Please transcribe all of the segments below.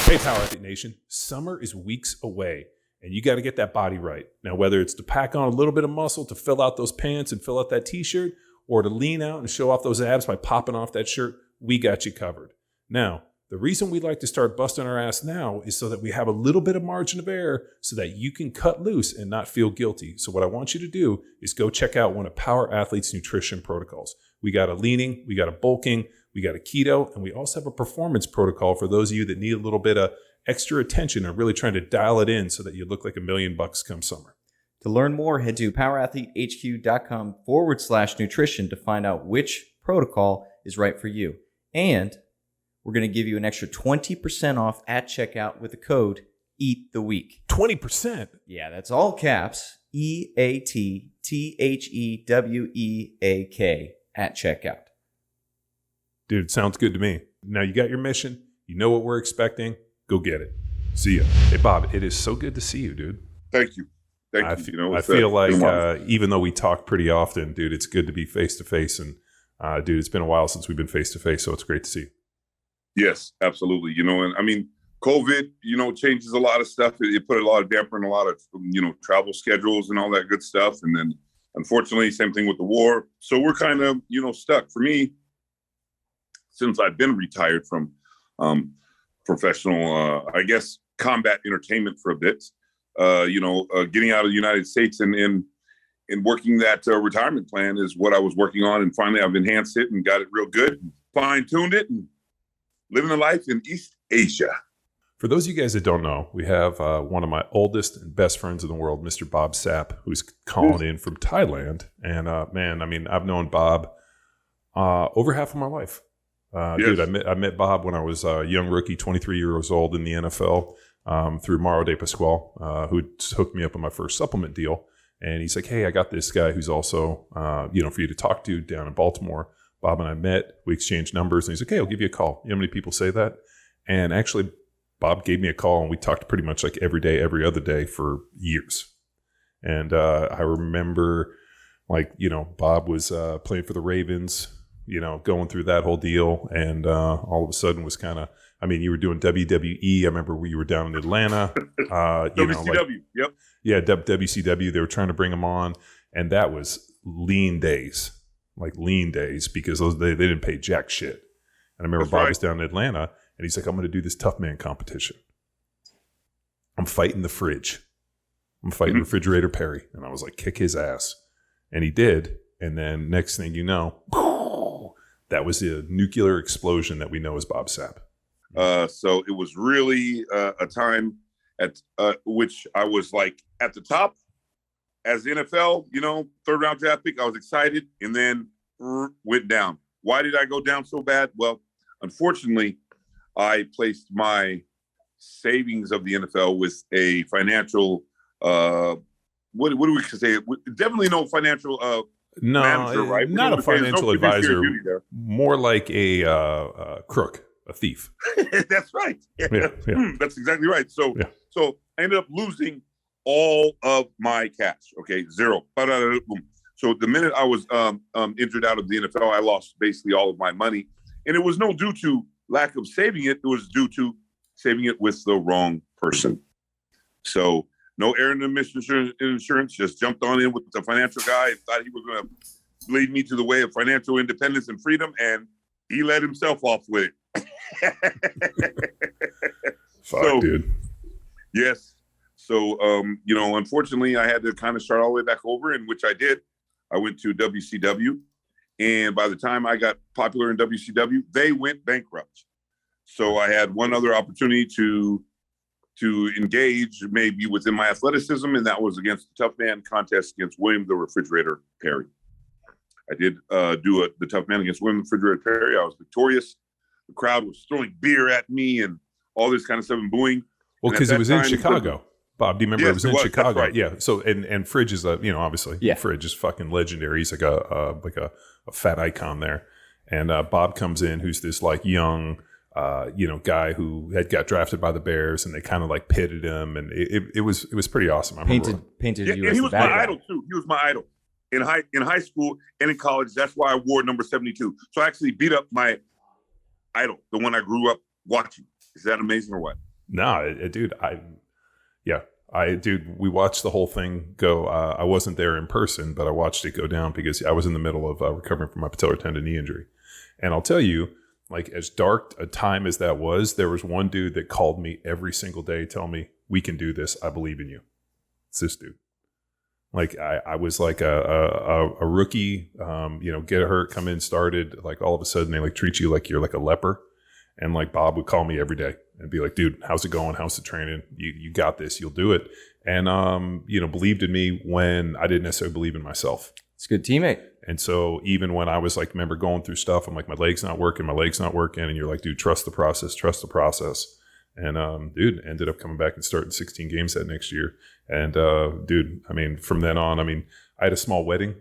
Hey, Power Athlete Nation, summer is weeks away and you got to get that body right. Now, whether it's to pack on a little bit of muscle to fill out those pants and fill out that t-shirt, or to lean out and show off those abs by popping off that shirt, we got you covered. Now, the reason we like to start busting our ass now is so that we have a little bit of margin of error so that you can cut loose and not feel guilty. So what I want you to do is go check out one of Power Athlete's nutrition protocols. We got a leaning, we got a bulking, we got a keto, and we also have a performance protocol for those of you that need a little bit of extra attention and really trying to dial it in so that you look like $1 million come summer. To learn more, head to powerathletehq.com/nutrition to find out which protocol is right for you. And we're going to give you an extra 20% off at checkout with the code EATTHEWEEK. 20%? Yeah, that's all caps. EATTHEWEAK at checkout. Dude, it sounds good to me. Now you got your mission. You know what we're expecting. Go get it. See ya. Hey, Bob, it is so good to see you, dude. Thank you. I feel like even though we talk pretty often, dude, it's good to be face-to-face. And, dude, it's been a while since we've been face-to-face, so it's great to see you. Yes, absolutely. And I mean, COVID, changes a lot of stuff. It put a lot of damper in a lot of, travel schedules and all that good stuff. And then, unfortunately, same thing with the war. So we're kind of, stuck. For me, since I've been retired from professional, combat entertainment for a bit, getting out of the United States and working that retirement plan is what I was working on. And finally, I've enhanced it and got it real good, fine-tuned it, and living a life in East Asia. For those of you guys that don't know, we have one of my oldest and best friends in the world, Mr. Bob Sapp, who's calling in from Thailand. And I've known Bob over half of my life. Yes. Dude, I met Bob when I was a young rookie, 23 years old in the NFL. Through Mauro De Pasquale, who hooked me up on my first supplement deal. And he's like, hey, I got this guy who's also, for you to talk to down in Baltimore. Bob and I met, we exchanged numbers, and he's like, hey, I'll give you a call. You know how many people say that? And actually, Bob gave me a call, and we talked pretty much like every day, every other day for years. And I remember, Bob was playing for the Ravens, going through that whole deal, and all of a sudden was kind of, you were doing WWE. I remember you were down in Atlanta. WCW, yep. Yeah, WCW. They were trying to bring him on, and that was lean days, because they didn't pay jack shit. And I remember Bob was down in Atlanta, and he's like, I'm going to do this tough man competition. I'm fighting the fridge. I'm fighting Refrigerator Perry. And I was like, kick his ass. And he did. And then next thing you know, that was the nuclear explosion that we know as Bob Sapp. So it was really a time at which I was like at the top as the NFL, third round draft pick. I was excited and then went down. Why did I go down so bad? Well, unfortunately, I placed my savings of the NFL with a financial, what do we say? Definitely no financial manager, right? Not a financial advisor, more like a crook. A thief. That's right. Yeah. That's exactly right. So I ended up losing all of my cash. Okay, zero. So the minute I was injured out of the NFL, I lost basically all of my money. And it was no due to lack of saving it. It was due to saving it with the wrong person. So no air and emission insurance, just jumped on in with the financial guy and thought he was going to lead me to the way of financial independence and freedom. And he let himself off with it. Fuck, dude. Yes. So, unfortunately, I had to kind of start all the way back over, in which I did. I went to WCW, and by the time I got popular in WCW, they went bankrupt. So I had one other opportunity to engage, maybe within my athleticism, and that was against the Tough Man contest against William the Refrigerator Perry. I did do the Tough Man against William the Refrigerator Perry. I was victorious. The crowd was throwing beer at me and all this kind of stuff and booing. Well, because it was in Chicago. Bob, do you remember it was in Chicago? Right. Yeah. So and Fridge is obviously Fridge is fucking legendary. He's like a fat icon there. And Bob comes in, who's this like young guy who had got drafted by the Bears, and they kind of like pitted him, and it was pretty awesome. I painted you as he the was bad my guy. idol too. He was my idol in high school and in college. That's why I wore number 72. So I actually beat up my idol, the one I grew up watching. Is that amazing or what? Nah, dude, we watched the whole thing go. I wasn't there in person, but I watched it go down because I was in the middle of recovering from my patellar tendon knee injury. And I'll tell you, like, as dark a time as that was, there was one dude that called me every single day, telling me, "We can do this. I believe in you." It's this dude. Like, I was like a rookie, get hurt, come in, started. Like, all of a sudden, they like treat you like you're like a leper. And like Bob would call me every day and be like, "Dude, how's it going? How's the training? You got this. You'll do it." And, believed in me when I didn't necessarily believe in myself. It's a good teammate. And so even when I was like, remember going through stuff, I'm like, my leg's not working. And you're like, "Dude, trust the process. And, dude, ended up coming back and starting 16 games that next year. And, dude, I mean, from then on, I had a small wedding.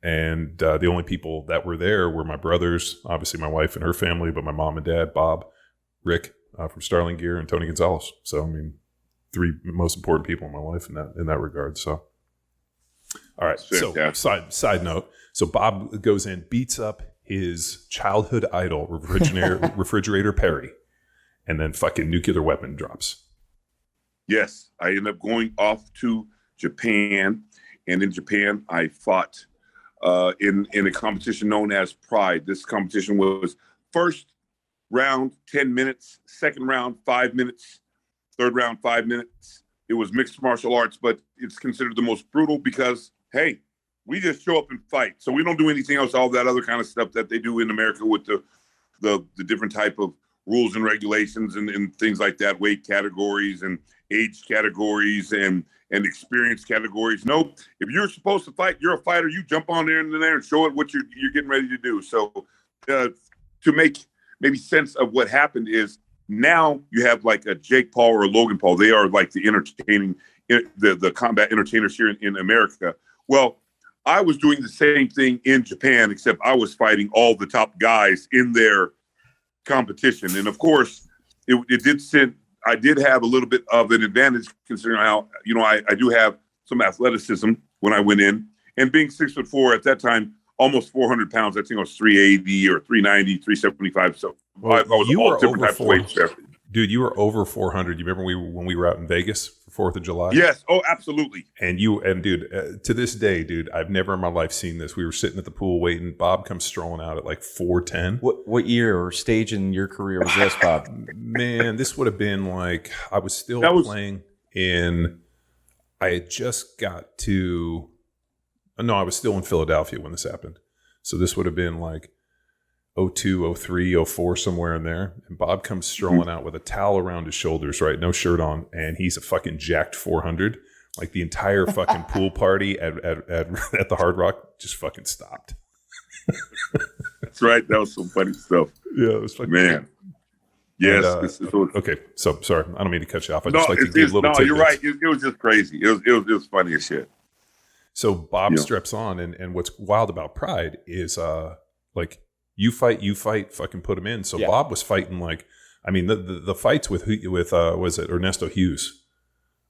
And the only people that were there were my brothers, obviously my wife and her family, but my mom and dad, Bob, Rick from Starling Gear, and Tony Gonzalez. So, three most important people in my life in that regard. So, all right. So side note. So Bob goes in, beats up his childhood idol, refrigerator Perry, and then fucking nuclear weapon drops. Yes, I ended up going off to Japan, and in Japan I fought in a competition known as Pride. This competition was first round 10 minutes, second round 5 minutes, third round 5 minutes. It was mixed martial arts, but it's considered the most brutal because, hey, we just show up and fight. So we don't do anything else, all that other kind of stuff that they do in America with the different type of rules and regulations and things like that, weight categories and age categories and experience categories. No, if you're supposed to fight, you're a fighter. You jump on there and show it what you're getting ready to do. So to make maybe sense of what happened is now you have like a Jake Paul or a Logan Paul. They are like the combat entertainers here in America. Well, I was doing the same thing in Japan, except I was fighting all the top guys in their competition. And of course, I did have a little bit of an advantage considering how, I do have some athleticism when I went in. And being 6'4" at that time, almost 400 pounds, I think I was 380 or 390, 375. So I was all different types of weights there. Dude, you were over 400. You remember when we were out in Vegas for 4th of July? Yes. Oh, absolutely. And dude, to this day, dude, I've never in my life seen this. We were sitting at the pool waiting. Bob comes strolling out at like 4:10. What year or stage in your career was this, Bob? Man, this would have been like, I was still playing I had just got to, no, I was still in Philadelphia when this happened. So this would have been like 02, 03, 04, somewhere in there. And Bob comes strolling out with a towel around his shoulders, right? No shirt on. And he's a fucking jacked 400. Like the entire fucking pool party at the Hard Rock just fucking stopped. That's right. That was some funny stuff. Yeah, it was fucking man. Yes. Okay. So sorry. I don't mean to cut you off. You're right. It was just crazy. It was funny as shit. So Bob straps on. And what's wild about Pride is like, you fight, fucking put him in. So yeah. Bob was fighting the fights with was it Ernesto Hughes?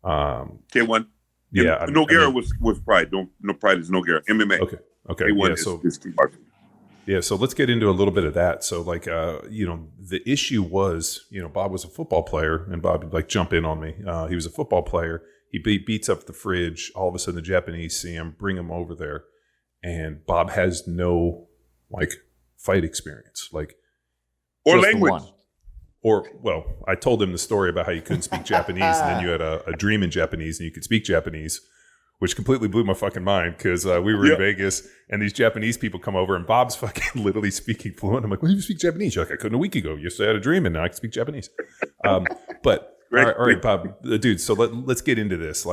K1. Yeah. Nogueira was Pride. No Pride is Nogueira. MMA. Okay. K1 is kickboxing. Yeah. So let's get into a little bit of that. So the issue was, Bob was a football player and Bob would like jump in on me. He was a football player. He beats up the fridge. All of a sudden the Japanese see him, bring him over there. And Bob has no fight experience, or language, I told him the story about how you couldn't speak Japanese, and then you had a dream in Japanese, and you could speak Japanese, which completely blew my fucking mind because we were in Vegas, and these Japanese people come over, and Bob's fucking literally speaking fluent. I'm like, "Well, you speak Japanese?" You're like, "I couldn't a week ago. Yesterday I had a dream, and now I can speak Japanese." But all right, Bob, dude. So let's get into this.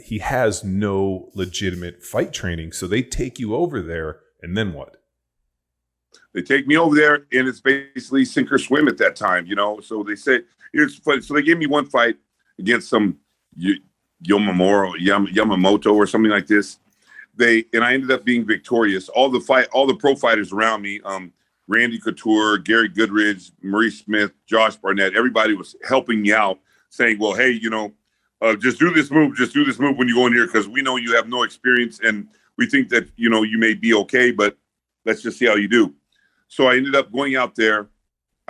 He has no legitimate fight training, so they take you over there, and then what? They take me over there, and it's basically sink or swim at that time, So they said it's funny. So they gave me one fight against some Yamamoto or something like this. And I ended up being victorious. All the pro fighters around me, Randy Couture, Gary Goodridge, Maurice Smith, Josh Barnett, everybody was helping me out, saying, "Well, hey, just do this move. Just do this move when you go in here because we know you have no experience, and we think that you may be okay, but let's just see how you do." So I ended up going out there.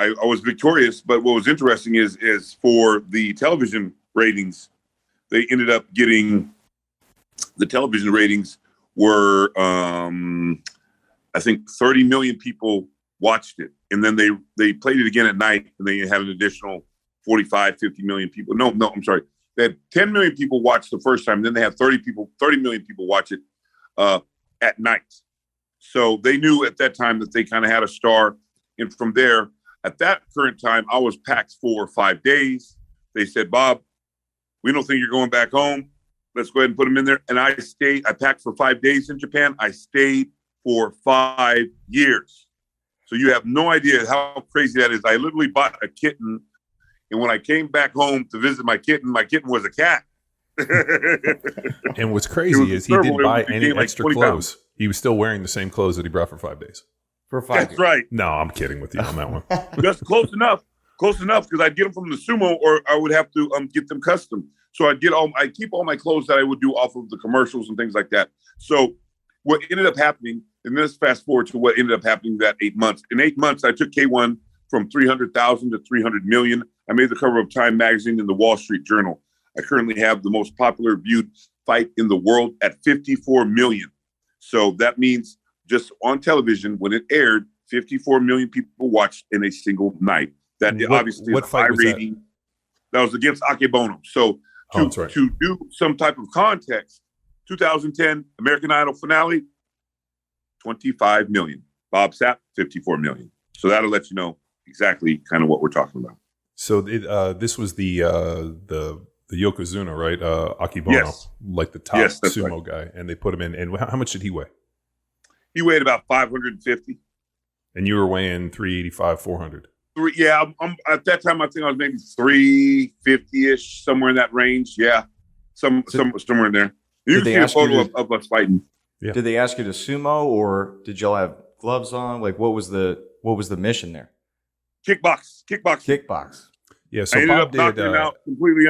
I was victorious. But what was interesting is for the television ratings, they ended up getting the television ratings were I think 30 million people watched it, and then they played it again at night, and they had an additional 45, 50 million people. No, I'm sorry. They had 10 million people watch the first time, then they had 30 million people watch it at night. So they knew at that time that they kind of had a star. And from there, at that current time, I was packed for 5 days. They said, Bob, we don't think you're going back home. Let's go ahead and put them in there. And I packed for 5 days in Japan. I stayed for 5 years. So you have no idea how crazy that is. I literally bought a kitten. And when I came back home to visit my kitten was a cat. And what's crazy is he didn't buy any extra clothes. Pounds. He was still wearing the same clothes that he brought for 5 days. For 5 That's years. right. No, I'm kidding with you on that one. Just close enough, because I'd get them from the sumo, or I would have to get them custom. So I keep all my clothes that I would do off of the commercials and things like that. So what ended up happening, and let's fast forward to what ended up happening that 8 months. In 8 months, I took K1 from 300,000 to 300 million. I made the cover of Time Magazine and the Wall Street Journal. I currently have the most popular viewed fight in the world at 54 million. So that means just on television, when it aired, 54 million people watched in a single night. That obviously is a high rating. That was against Akebono. So to do some type of context, 2010 American Idol finale, 25 million. Bob Sapp, 54 million. So that'll let you know exactly kind of what we're talking about. So this was the Yokozuna, right? Akebono, yes. Like the top sumo guy, and they put him in. And how much did he weigh? He weighed about 550. And you were weighing 385, 400. Yeah, I'm at that time. I think I was maybe 350-ish, somewhere in that range. Yeah, somewhere in there. You can see a photo of us fighting. Yeah. Did they ask you to sumo, or did y'all have gloves on? Like, what was the mission there? Kickbox. Yeah, so I ended Bob up knocking him out completely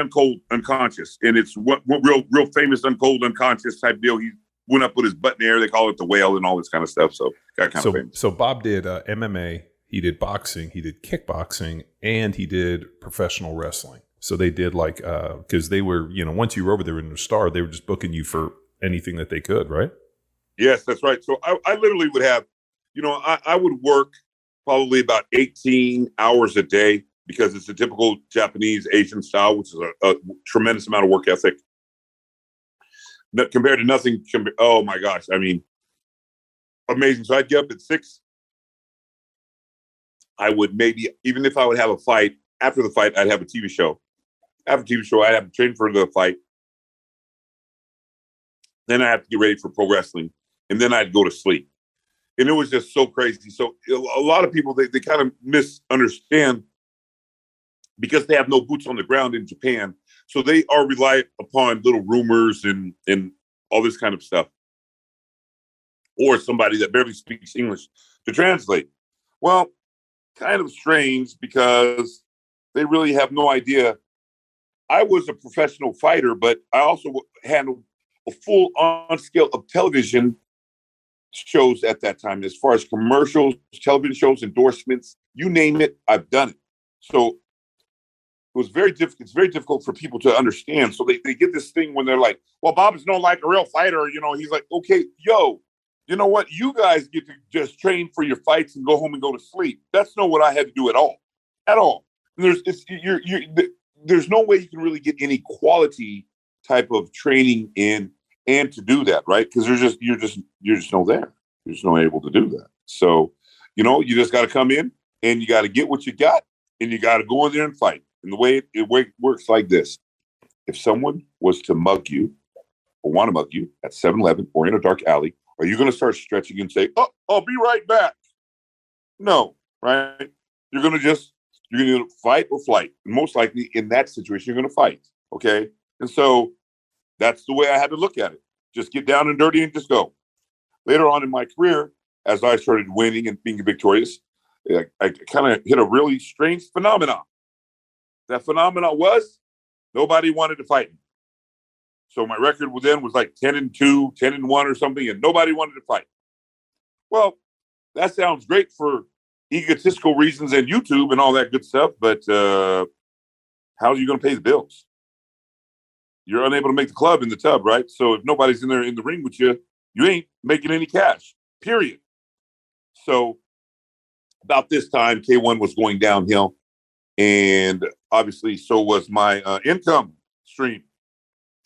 unconscious, and it's what real famous unconscious type deal. He went up with his butt in the air. They call it the whale and all this kind of stuff. So got kind of famous. So Bob did MMA. He did boxing. He did kickboxing, and he did professional wrestling. So they did because they were, once you were over there in the star, they were just booking you for anything that they could, right? Yes, that's right. So I literally would have, I would work probably about 18 hours a day, because it's a typical Japanese Asian style, which is a tremendous amount of work ethic. Compared to nothing. Oh my gosh. I mean, amazing. So I'd get up at 6. I would even if I would have a fight, after the fight, I'd have a TV show. After TV show, I'd have to train for the fight. Then I have to get ready for pro wrestling. And then I'd go to sleep. And it was just so crazy. So a lot of people, they kind of misunderstand, because they have no boots on the ground in Japan. So they are reliant upon little rumors and all this kind of stuff. Or somebody that barely speaks English to translate. Well, kind of strange, because they really have no idea. I was a professional fighter, but I also handled a full on scale of television shows at that time, as far as commercials, television shows, endorsements, you name it, I've done it. So it was very difficult. It's very difficult for people to understand. So they get this thing when they're like, well, Bob is not like a real fighter. He's like, okay, you know what? You guys get to just train for your fights and go home and go to sleep. That's not what I had to do at all. And there's no way you can really get any quality type of training in and to do that, right? Because you're just not there. You're just not able to do that. So, you just got to come in and you got to get what you got, and you got to go in there and fight. And the way it works like this: if someone was to mug you or want to mug you at 7-Eleven or in a dark alley, are you going to start stretching and say, "Oh, I'll be right back"? No, right? You're going to fight or flight. And most likely in that situation, you're going to fight. Okay. And so that's the way I had to look at it. Just get down and dirty and just go. Later on in my career, as I started winning and being victorious, I kind of hit a really strange phenomenon. That phenomenon was nobody wanted to fight me. So my record then was like 10-2, 10-1 or something, and nobody wanted to fight. Well, that sounds great for egotistical reasons and YouTube and all that good stuff. But how are you going to pay the bills? You're unable to make the club in the tub, right? So if nobody's in there in the ring with you, you ain't making any cash, period. So about this time, K1 was going downhill. And obviously, so was my income stream.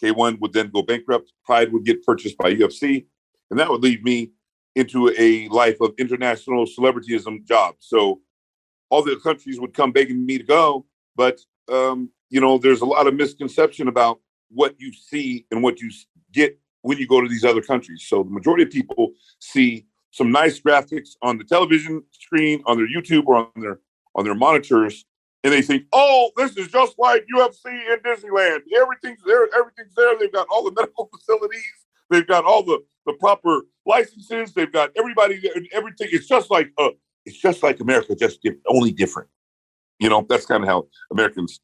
K1 would then go bankrupt. Pride would get purchased by UFC. And that would leave me into a life of international celebrityism jobs. So all the countries would come begging me to go. But, there's a lot of misconception about what you see and what you get when you go to these other countries. So the majority of people see some nice graphics on the television screen, on their YouTube, or on their monitors, and they think, "Oh, this is just like UFC in Disneyland. Everything's there. Everything's there. They've got all the medical facilities. They've got all the proper licenses. They've got everybody there and everything. It's just like America, just only different." That's kind of how Americans,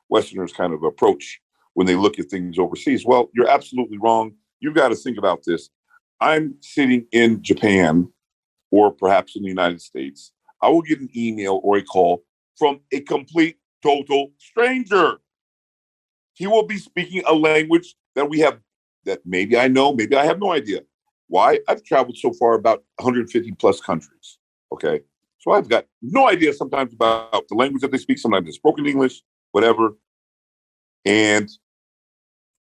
Westerners, kind of approach when they look at things overseas. Well, you're absolutely wrong. You've got to think about this. I'm sitting in Japan or perhaps in the United States. I will get an email or a call from a complete, total stranger. He will be speaking a language that maybe I know, maybe I have no idea. Why? I've traveled so far about 150 plus countries. Okay. So I've got no idea sometimes about the language that they speak. Sometimes it's spoken English, whatever. And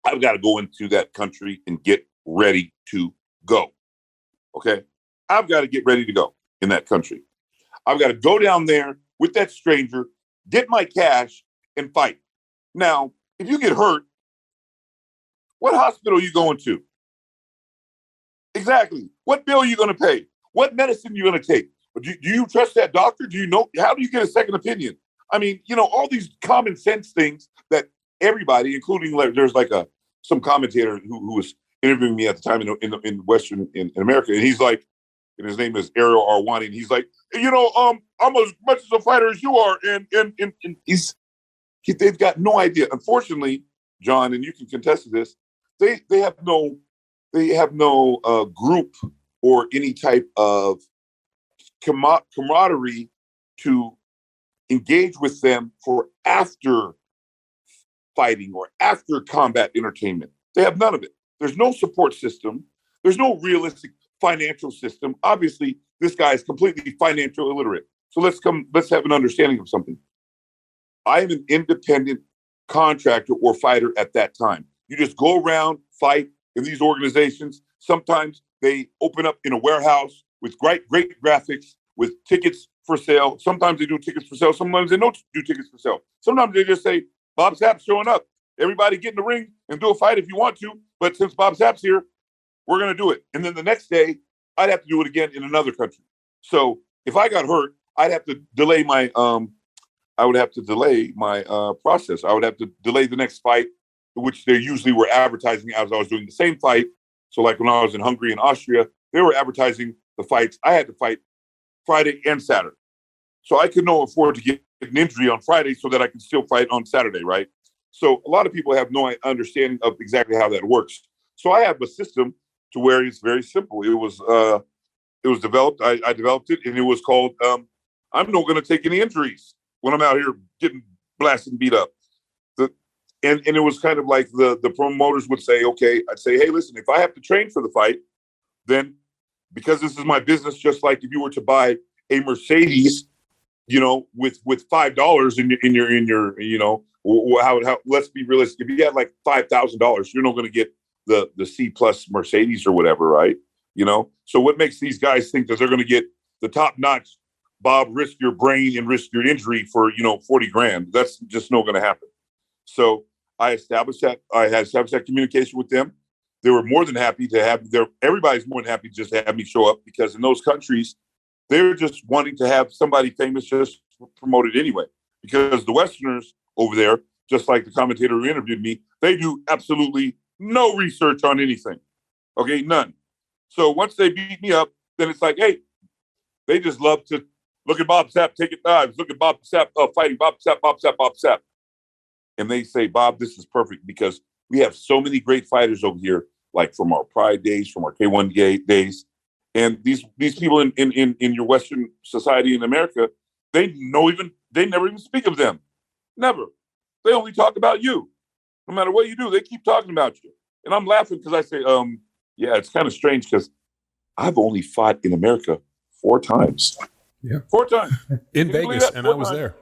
I've got to go into that country and get ready to go. Okay. I've got to get ready to go in that country. I've got to go down there with that stranger, get my cash, and fight. Now, if you get hurt, what hospital are you going to? Exactly. What bill are you going to pay? What medicine are you going to take? Do you trust that doctor? Do you know? How do you get a second opinion? I mean, all these common sense things that everybody, including there's like some commentator who was interviewing me at the time in Western in America, and he's like, and his name is Ariel Arwani, and he's like, I'm as much as a fighter as you are, and they've got no idea. Unfortunately, John, and you can contest to this, they have no group or any type of camaraderie to engage with them for after fighting or after combat entertainment. They have none of it. There's no support system. There's no realistic financial system. Obviously, this guy is completely financial illiterate. So let's have an understanding of something. I am an independent contractor or fighter at that time. You just go around, fight in these organizations. Sometimes they open up in a warehouse with great graphics, with tickets for sale. Sometimes they do tickets for sale. Sometimes they don't do tickets for sale. Sometimes they just say, Bob Sapp's showing up. Everybody get in the ring and do a fight if you want to. But since Bob Sapp's here, we're going to do it. And then the next day, I'd have to do it again in another country. So if I got hurt, I'd have to delay my process. I would have to delay the next fight, which they usually were advertising as I was doing the same fight. So like when I was in Hungary and Austria, they were advertising the fights. I had to fight Friday and Saturday. So I could not afford to get an injury on Friday so that I could still fight on Saturday, right? So a lot of people have no understanding of exactly how that works. So I have a system to where it's very simple. It was developed. I developed it, and it was called I'm not going to take any injuries when I'm out here getting blasted and beat up. And it was kind of like the promoters would say, okay, I'd say, hey, listen, if I have to train for the fight, then because this is my business, just like if you were to buy a Mercedes, with $5 in your how let's be realistic. If you had like $5,000, you're not going to get the C plus Mercedes or whatever, right? So what makes these guys think that they're going to get the top notch Bob, risk your brain and risk your injury for, $40,000? That's just not going to happen. So I had established that communication with them. They were more than happy to have everybody's more than happy to just have me show up, because in those countries, they were just wanting to have somebody famous just promoted anyway, because the Westerners over there, just like the commentator who interviewed me, they do absolutely no research on anything. Okay, none. So once they beat me up, then it's like, hey, they just love to look at Bob Sapp taking dives, look at Bob Sapp fighting, Bob Sapp. And they say, Bob, this is perfect because we have so many great fighters over here, like from our Pride days, from our K1 days. And these people in your Western society in America, they never even speak of them. Never. They only talk about you. No matter what you do, they keep talking about you. And I'm laughing because I say, yeah, it's kind of strange because I've only fought in America 4 times. Yeah. 4 times. In Vegas, and I was there.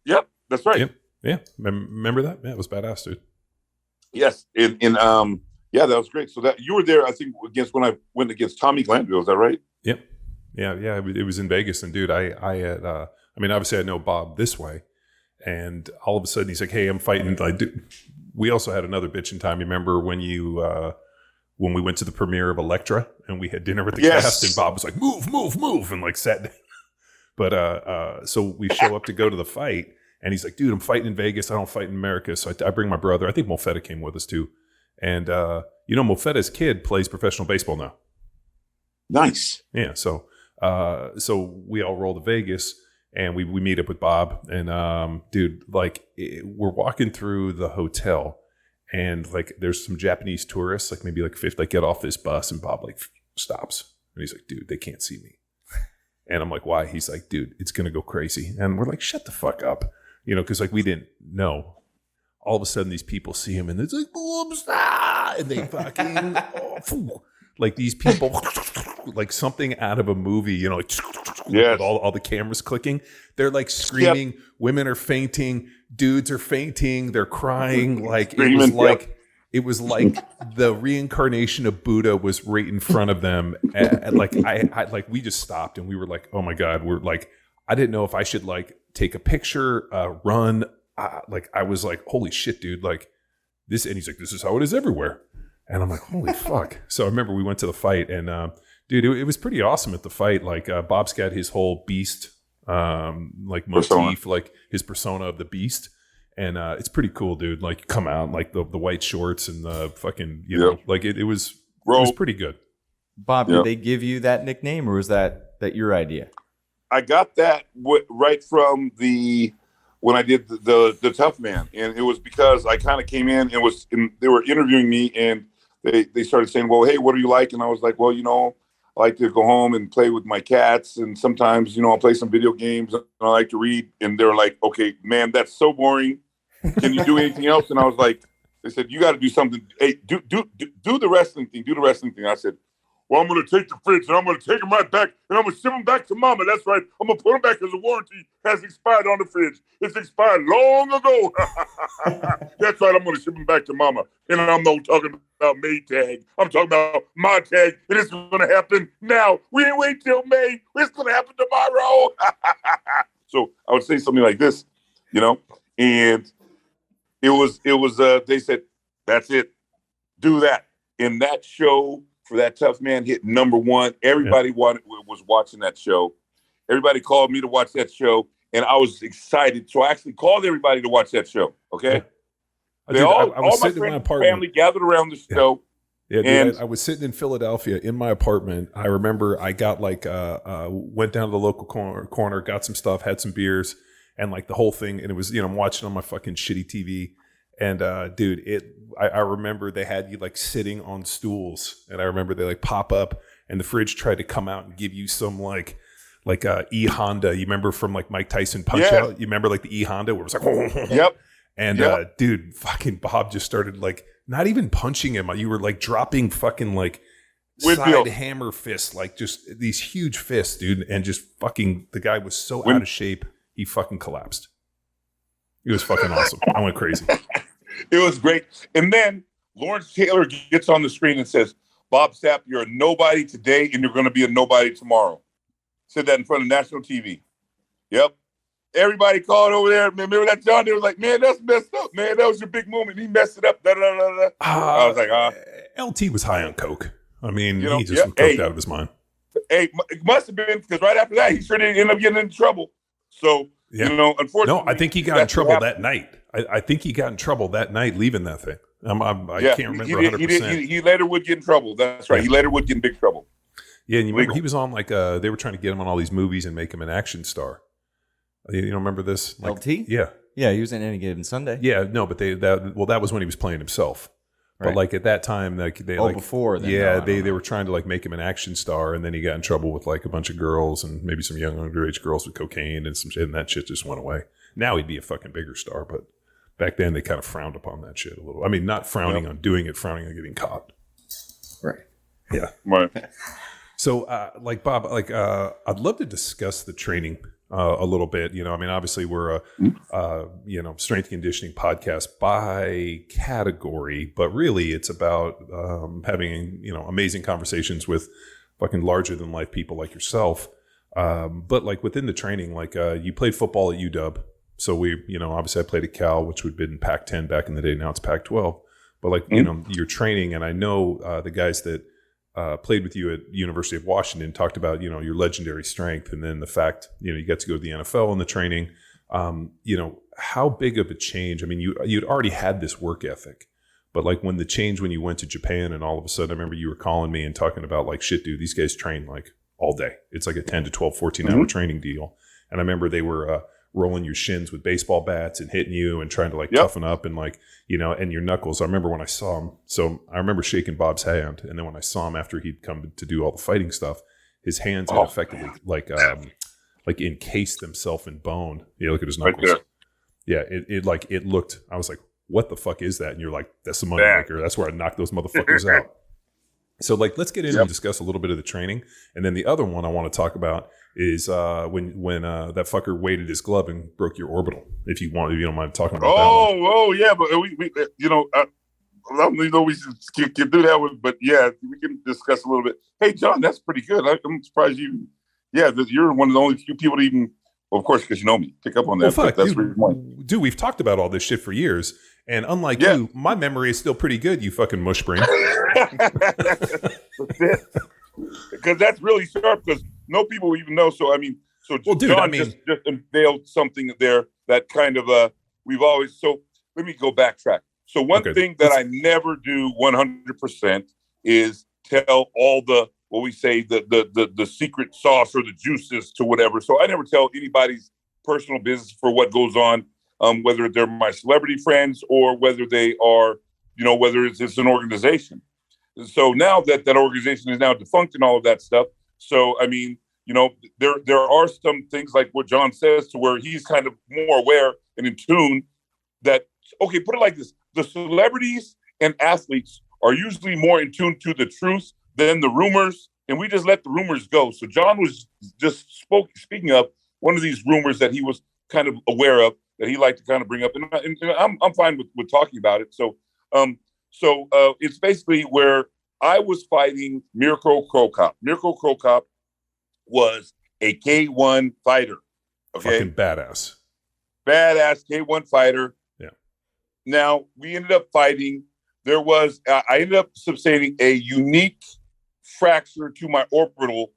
Yep, that's right. Yep. Yeah. Remember that? Yeah, it was badass, dude. Yes. Yeah, that was great. So that you were there, I think, when I went against Tommy Glanville. Is that right? Yep. Yeah. It was in Vegas, and dude, I had. I mean, obviously, I know Bob this way, and all of a sudden, he's like, "Hey, I'm fighting." We also had another bitching time. You remember when when we went to the premiere of Elektra and we had dinner with the cast, and Bob was like, "Move," and like sat down. But so we show up to go to the fight, and he's like, "Dude, I'm fighting in Vegas. I don't fight in America." So I bring my brother. I think Mofetta came with us too. And, Mofetta's kid plays professional baseball now. Nice. Yeah. So we all roll to Vegas and we meet up with Bob and, dude, like we're walking through the hotel and like, there's some Japanese tourists, like maybe like 50, like get off this bus, and Bob like stops and he's like, "Dude, they can't see me." And I'm like, "Why?" He's like, "Dude, it's going to go crazy." And we're like, "Shut the fuck up." Cause like we didn't know. All of a sudden, these people see him, and it's like, "Boom, stop!" And they fucking, like these people, like something out of a movie, like with all the cameras clicking. They're like screaming. Yep. Women are fainting. Dudes are fainting. They're crying. Like it was like the reincarnation of Buddha was right in front of them. And like we just stopped, and we were like, "Oh my God!" We're like, I didn't know if I should like take a picture, run. I was like, "Holy shit, dude!" Like this, and he's like, "This is how it is everywhere," and I'm like, "Holy fuck!" So I remember we went to the fight, and dude, it was pretty awesome at the fight. Like Bob's got his whole beast, like motif, like his persona of the beast, and it's pretty cool, dude. Like you come out like the white shorts and the fucking, know, like it was pretty good. Bob, did they give you that nickname, or was that your idea? I got that right from when I did the Tough Man, and it was because I kind of came in and they were interviewing me, and they started saying, "Well, hey, what do you like?" And I was like, "Well, I like to go home and play with my cats, and sometimes, I'll play some video games, and I like to read." And they were like, "Okay, man, that's so boring. Can you do anything else?" And I was like, they said, "You got to do something. Hey, do the wrestling thing. Do the wrestling thing." I said, "Well, I'm going to take the fridge and I'm going to take them right back and I'm going to ship them back to Mama. That's right. I'm going to put them back because the warranty has expired on the fridge. It's expired long ago." "That's right. I'm going to ship them back to Mama. And I'm not talking about May tag. I'm talking about my tag. And it's going to happen now. We ain't wait till May. It's going to happen tomorrow." So I would say something like this, and it was, they said, "That's it. Do that." In that show, for that Tough Man hit #1. Everybody was watching that show. Everybody called me to watch that show, and I was excited. So I actually called everybody to watch that show. Okay, I was all my sitting in my friends and apartment. family gathered around the show. Yeah, dude, I was sitting in Philadelphia in my apartment. I remember I got went down to the local corner, got some stuff, had some beers, and like the whole thing. And it was, I'm watching on my fucking shitty TV. And dude, I remember they had you like sitting on stools, and I remember they like pop up, and the fridge tried to come out and give you some like E Honda. You remember from like Mike Tyson Punch Out? You remember like the E Honda where it was like, yep. And dude, fucking Bob just started like not even punching him. You were like dropping fucking like side hammer fists, like just these huge fists, dude. And just fucking the guy was so out of shape, he fucking collapsed. It was fucking awesome. I went crazy. It was great. And then Lawrence Taylor gets on the screen and says, "Bob Sapp, you're a nobody today and you're going to be a nobody tomorrow." Said that in front of national TV. Yep. Everybody called over there. Remember that, John? They was like, "Man, that's messed up, man. That was your big moment. He messed it up." Da, da, da, da. I was like, LT was high on coke. I mean, he just was coked out of his mind. Hey, it must have been, because right after that, he sure didn't end up getting in trouble. So, unfortunately. No, I think he got in trouble that night. I think he got in trouble that night leaving that thing. I can't remember 100%. He later would get in trouble. That's right. He later would get in big trouble. Yeah, and you remember he was on like they were trying to get him on all these movies and make him an action star. You don't remember this? Like, LT? Yeah. Yeah, he was in Any Given Sunday. Yeah, no, but that was when he was playing himself. But like at that time, like they before then, yeah, no, they were trying to like make him an action star, and then he got in trouble with like a bunch of girls and maybe some young underage girls with cocaine and some shit, and that shit just went away. Now he'd be a fucking bigger star, but back then they kind of frowned upon that shit a little. I mean, not frowning on doing it, frowning on getting caught. Right. Yeah. Right. So, like Bob, like I'd love to discuss the training a little bit. You know, I mean, obviously we're a strength conditioning podcast by category, but really it's about having amazing conversations with fucking larger than life people like yourself. But like within the training, like you played football at UW, so we, obviously I played at Cal, which would have been Pac-10 back in the day. Now it's Pac-12. But like your training, and I know the guys that played with you at University of Washington talked about, your legendary strength. And then the fact, you got to go to the NFL in the training, how big of a change? I mean, you'd already had this work ethic, but like when you went to Japan and all of a sudden, I remember you were calling me and talking about like, shit, dude, these guys train like all day. It's like a 10 to 12, 14 hour training deal. And I remember they were rolling your shins with baseball bats and hitting you and trying to like toughen up and like, and your knuckles. I remember when I saw him. So I remember shaking Bob's hand. And then when I saw him after he'd come to do all the fighting stuff, his hands had effectively like encased themselves in bone. Yeah, look at his knuckles. Right there. Yeah, it looked, I was like, what the fuck is that? And you're like, that's the money maker. That's where I knocked those motherfuckers out. So like, let's get in and discuss a little bit of the training. And then the other one I want to talk about is when that fucker weighted his glove and broke your orbital. If you don't mind talking about that one. Oh yeah, but we I don't know we can do that one, but yeah, we can discuss a little bit. Hey John, that's pretty good. I'm surprised you. Yeah, you're one of the only few people to even, well, of course, because you know me, pick up on that. Well, fuck, that's dude, we've talked about all this shit for years, and unlike you, my memory is still pretty good. You fucking mush brain. Because that's really sharp. Because no people even know. So I mean, John just unveiled something there that kind of we've always. So let me go backtrack. So one thing that I never do 100% is tell all the what we say the secret sauce or the juices to whatever. So I never tell anybody's personal business for what goes on, whether they're my celebrity friends or whether they are, whether it's an organization. So now that organization is now defunct and all of that stuff. So I mean, there are some things like what John says to where he's kind of more aware and in tune that, okay, put it like this. The celebrities and athletes are usually more in tune to the truth than the rumors, and we just let the rumors go. So John was just speaking of one of these rumors that he was kind of aware of that he liked to kind of bring up, and I'm fine with talking about it. So it's basically where I was fighting Mirko Cro Cop. Mirko Cro Cop was a K1 fighter. Okay, fucking badass K1 fighter. Yeah. Now we ended up fighting. I ended up sustaining a unique fracture to my orbital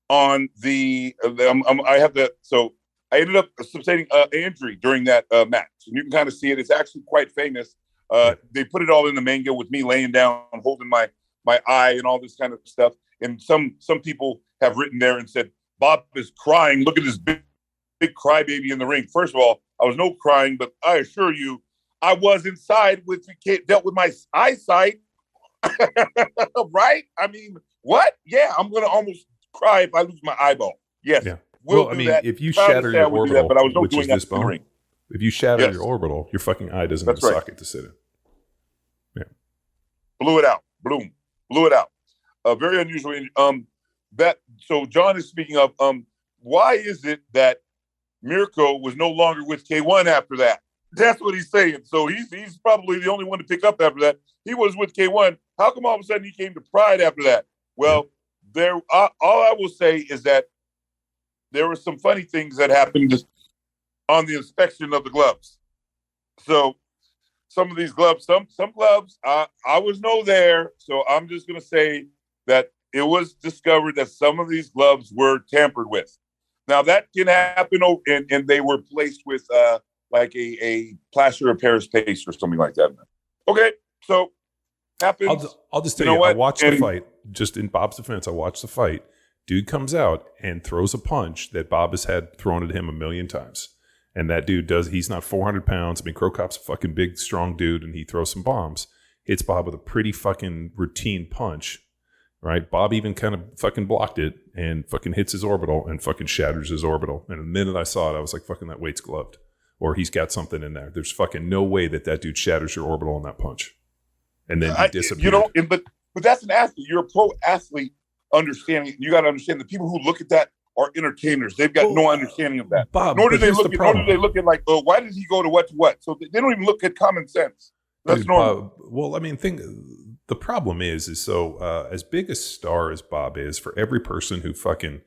on the. I ended up sustaining an injury during that match, and you can kind of see it. It's actually quite famous. They put it all in the manga with me laying down, holding my eye, and all this kind of stuff. And some people have written there and said, "Bob is crying. Look at this big crybaby in the ring." First of all, I was no crying, but I assure you, I was inside dealt with my eyesight. Right? I mean, what? Yeah, I'm gonna almost cry if I lose my eyeball. Yes. Yeah. Well, I mean, if you shatter your orbital, but I was which is this bone, if you shatter your orbital, your fucking eye doesn't have a socket to sit in. Yeah. Blew it out. Bloom. Blew it out. Very unusual. So John is speaking of why is it that Mirko was no longer with K1 after that? That's what he's saying. So he's probably the only one to pick up after that. He was with K1. How come all of a sudden he came to Pride after that? Well, all I will say is that there were some funny things that happened on the inspection of the gloves. So some of these gloves, some gloves, I was no there. So I'm just going to say that it was discovered that some of these gloves were tampered with. Now that can happen, and they were placed with like a plaster of Paris paste or something like that. Okay, so happens. I'll just tell you, I watched the fight. Just in Bob's defense, I watched the fight. Dude comes out and throws a punch that Bob has had thrown at him a million times. And that dude he's not 400 pounds. I mean, Crow Cop's a fucking big, strong dude, and he throws some bombs. Hits Bob with a pretty fucking routine punch, right? Bob even kind of fucking blocked it and fucking hits his orbital and fucking shatters his orbital. And the minute I saw it, I was like, fucking that weight's gloved. Or he's got something in there. There's fucking no way that dude shatters your orbital on that punch. And then he disappeared. But that's an athlete. You're a pro athlete understanding. You got to understand the people who look at that are entertainers. They've got no understanding of that. Bob, nor do they look at like, oh, why did he go to what? So they don't even look at common sense. That's normal. Well, I mean, the problem is so as big a star as Bob is, for every person who fucking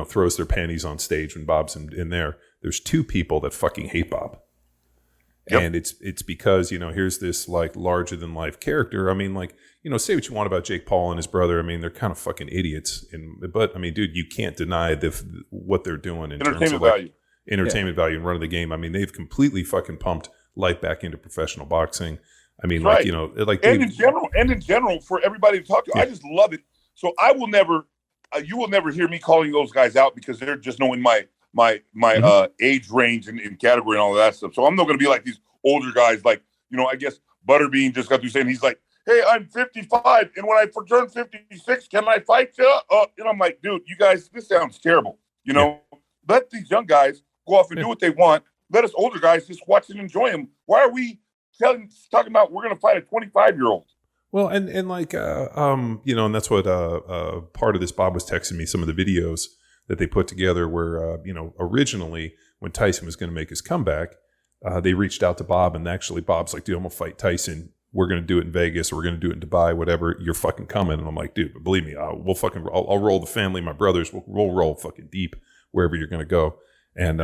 throws their panties on stage when Bob's in there, there's two people that fucking hate Bob. Yep. And it's because, here's this like larger than life character. I mean, say what you want about Jake Paul and his brother. I mean, they're kind of fucking idiots. But I mean, dude, you can't deny what they're doing in terms of entertainment value and running the game. I mean, they've completely fucking pumped life back into professional boxing. I mean, right. In general, for everybody to talk to, I just love it. So I will never, you will never hear me calling those guys out because they're just knowing my age range and category and all of that stuff. So I'm not going to be like these older guys. Like, I guess Butterbean just got through saying, he's like, hey, I'm 55. And when I turn 56, can I fight you? And I'm like, dude, you guys, this sounds terrible. Let these young guys go off and do what they want. Let us older guys just watch and enjoy them. Why are we talking about we're going to fight a 25-year-old? Well, and and that's what part of this, Bob was texting me some of the videos that they put together where, originally when Tyson was going to make his comeback, they reached out to Bob, and actually Bob's like, dude, I'm going to fight Tyson. We're going to do it in Vegas, or we're going to do it in Dubai, whatever. You're fucking coming. And I'm like, dude, but believe me, I'll roll the family, my brothers, we'll roll fucking deep wherever you're going to go. And,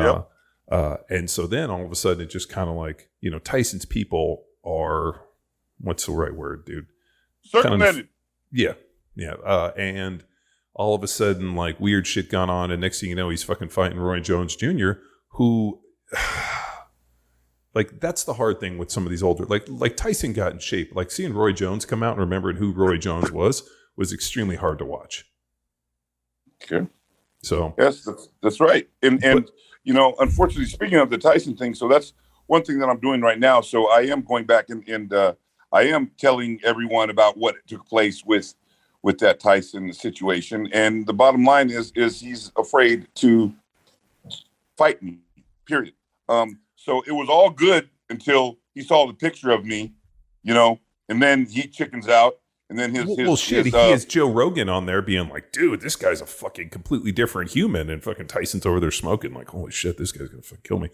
and so then all of a sudden it just kind of like, Tyson's people are, what's the right word, dude? Circumvented. Yeah. And all of a sudden, like, weird shit gone on, and next thing you know, he's fucking fighting Roy Jones Jr., who, like, that's the hard thing with some of these older, like Tyson got in shape. Like, seeing Roy Jones come out and remembering who Roy Jones was extremely hard to watch. Okay. So yes, that's right. And unfortunately, speaking of the Tyson thing, so that's one thing that I'm doing right now. So I am going back and I am telling everyone about what took place with that Tyson situation. And the bottom line is he's afraid to fight me, period. So it was all good until he saw the picture of me, and then he chickens out. And then he has Joe Rogan on there being like, dude, this guy's a fucking completely different human. And fucking Tyson's over there smoking like, holy shit, this guy's going to fucking kill me.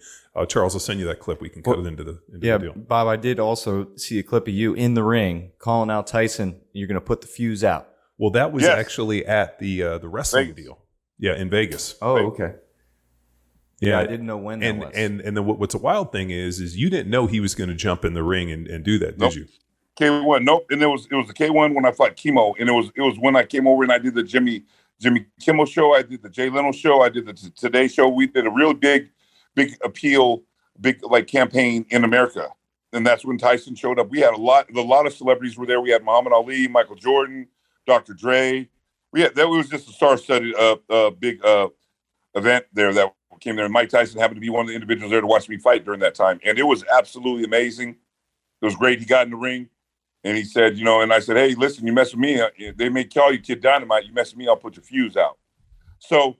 Charles, I'll send you that clip. We can cut it into the deal. Bob, I did also see a clip of you in the ring calling out Tyson. You're going to put the fuse out. Well, that was actually at the wrestling deal. Yeah, in Vegas. Oh, okay. Yeah, I didn't know when that was. And then what's a wild thing is you didn't know he was going to jump in the ring and do that, did you? K1, nope. And it was the K1 when I fought Chemo, and it was when I came over and I did the Jimmy Kimmel show, I did the Jay Leno show, I did the Today show. We did a really big appeal, like campaign in America, and that's when Tyson showed up. We had a lot of celebrities were there. We had Muhammad Ali, Michael Jordan, Dr. Dre. That was just a star-studded big event there that came there. And Mike Tyson happened to be one of the individuals there to watch me fight during that time, and it was absolutely amazing. It was great. He got in the ring. And he said, and I said, hey, listen, you mess with me, they may call you Kid Dynamite. You mess with me, I'll put your fuse out. So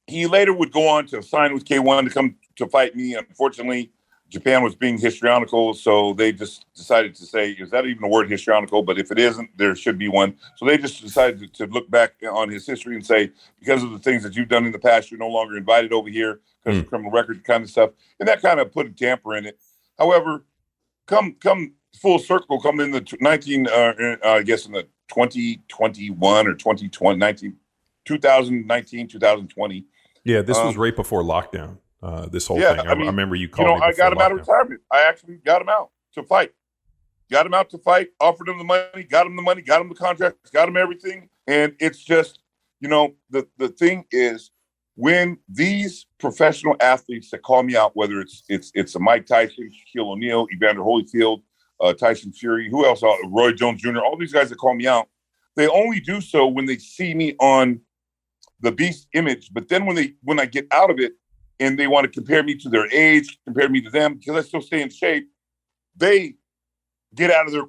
he later would go on to sign with K1 to come to fight me. Unfortunately, Japan was being histrionical, so they just decided to say, is that even a word, histrionical? But if it isn't, there should be one. So they just decided to look back on his history and say, because of the things that you've done in the past, you're no longer invited over here because of criminal record kind of stuff. And that kind of put a damper in it. However, come full circle, come in the 2021 or 2019, 2020. Yeah, this was right before lockdown. This whole thing. I remember you called me. I got him out of retirement. I actually got him out to fight. Offered him the money, got him the contract, got him everything. And it's just, the thing is, when these professional athletes that call me out, whether it's a Mike Tyson, Shaquille O'Neal, Evander Holyfield, Tyson Fury, who else? Roy Jones Jr., all these guys that call me out, they only do so when they see me on the beast image. But then when I get out of it, and they want to compare me to their age, compare me to them because I still stay in shape, they get out of there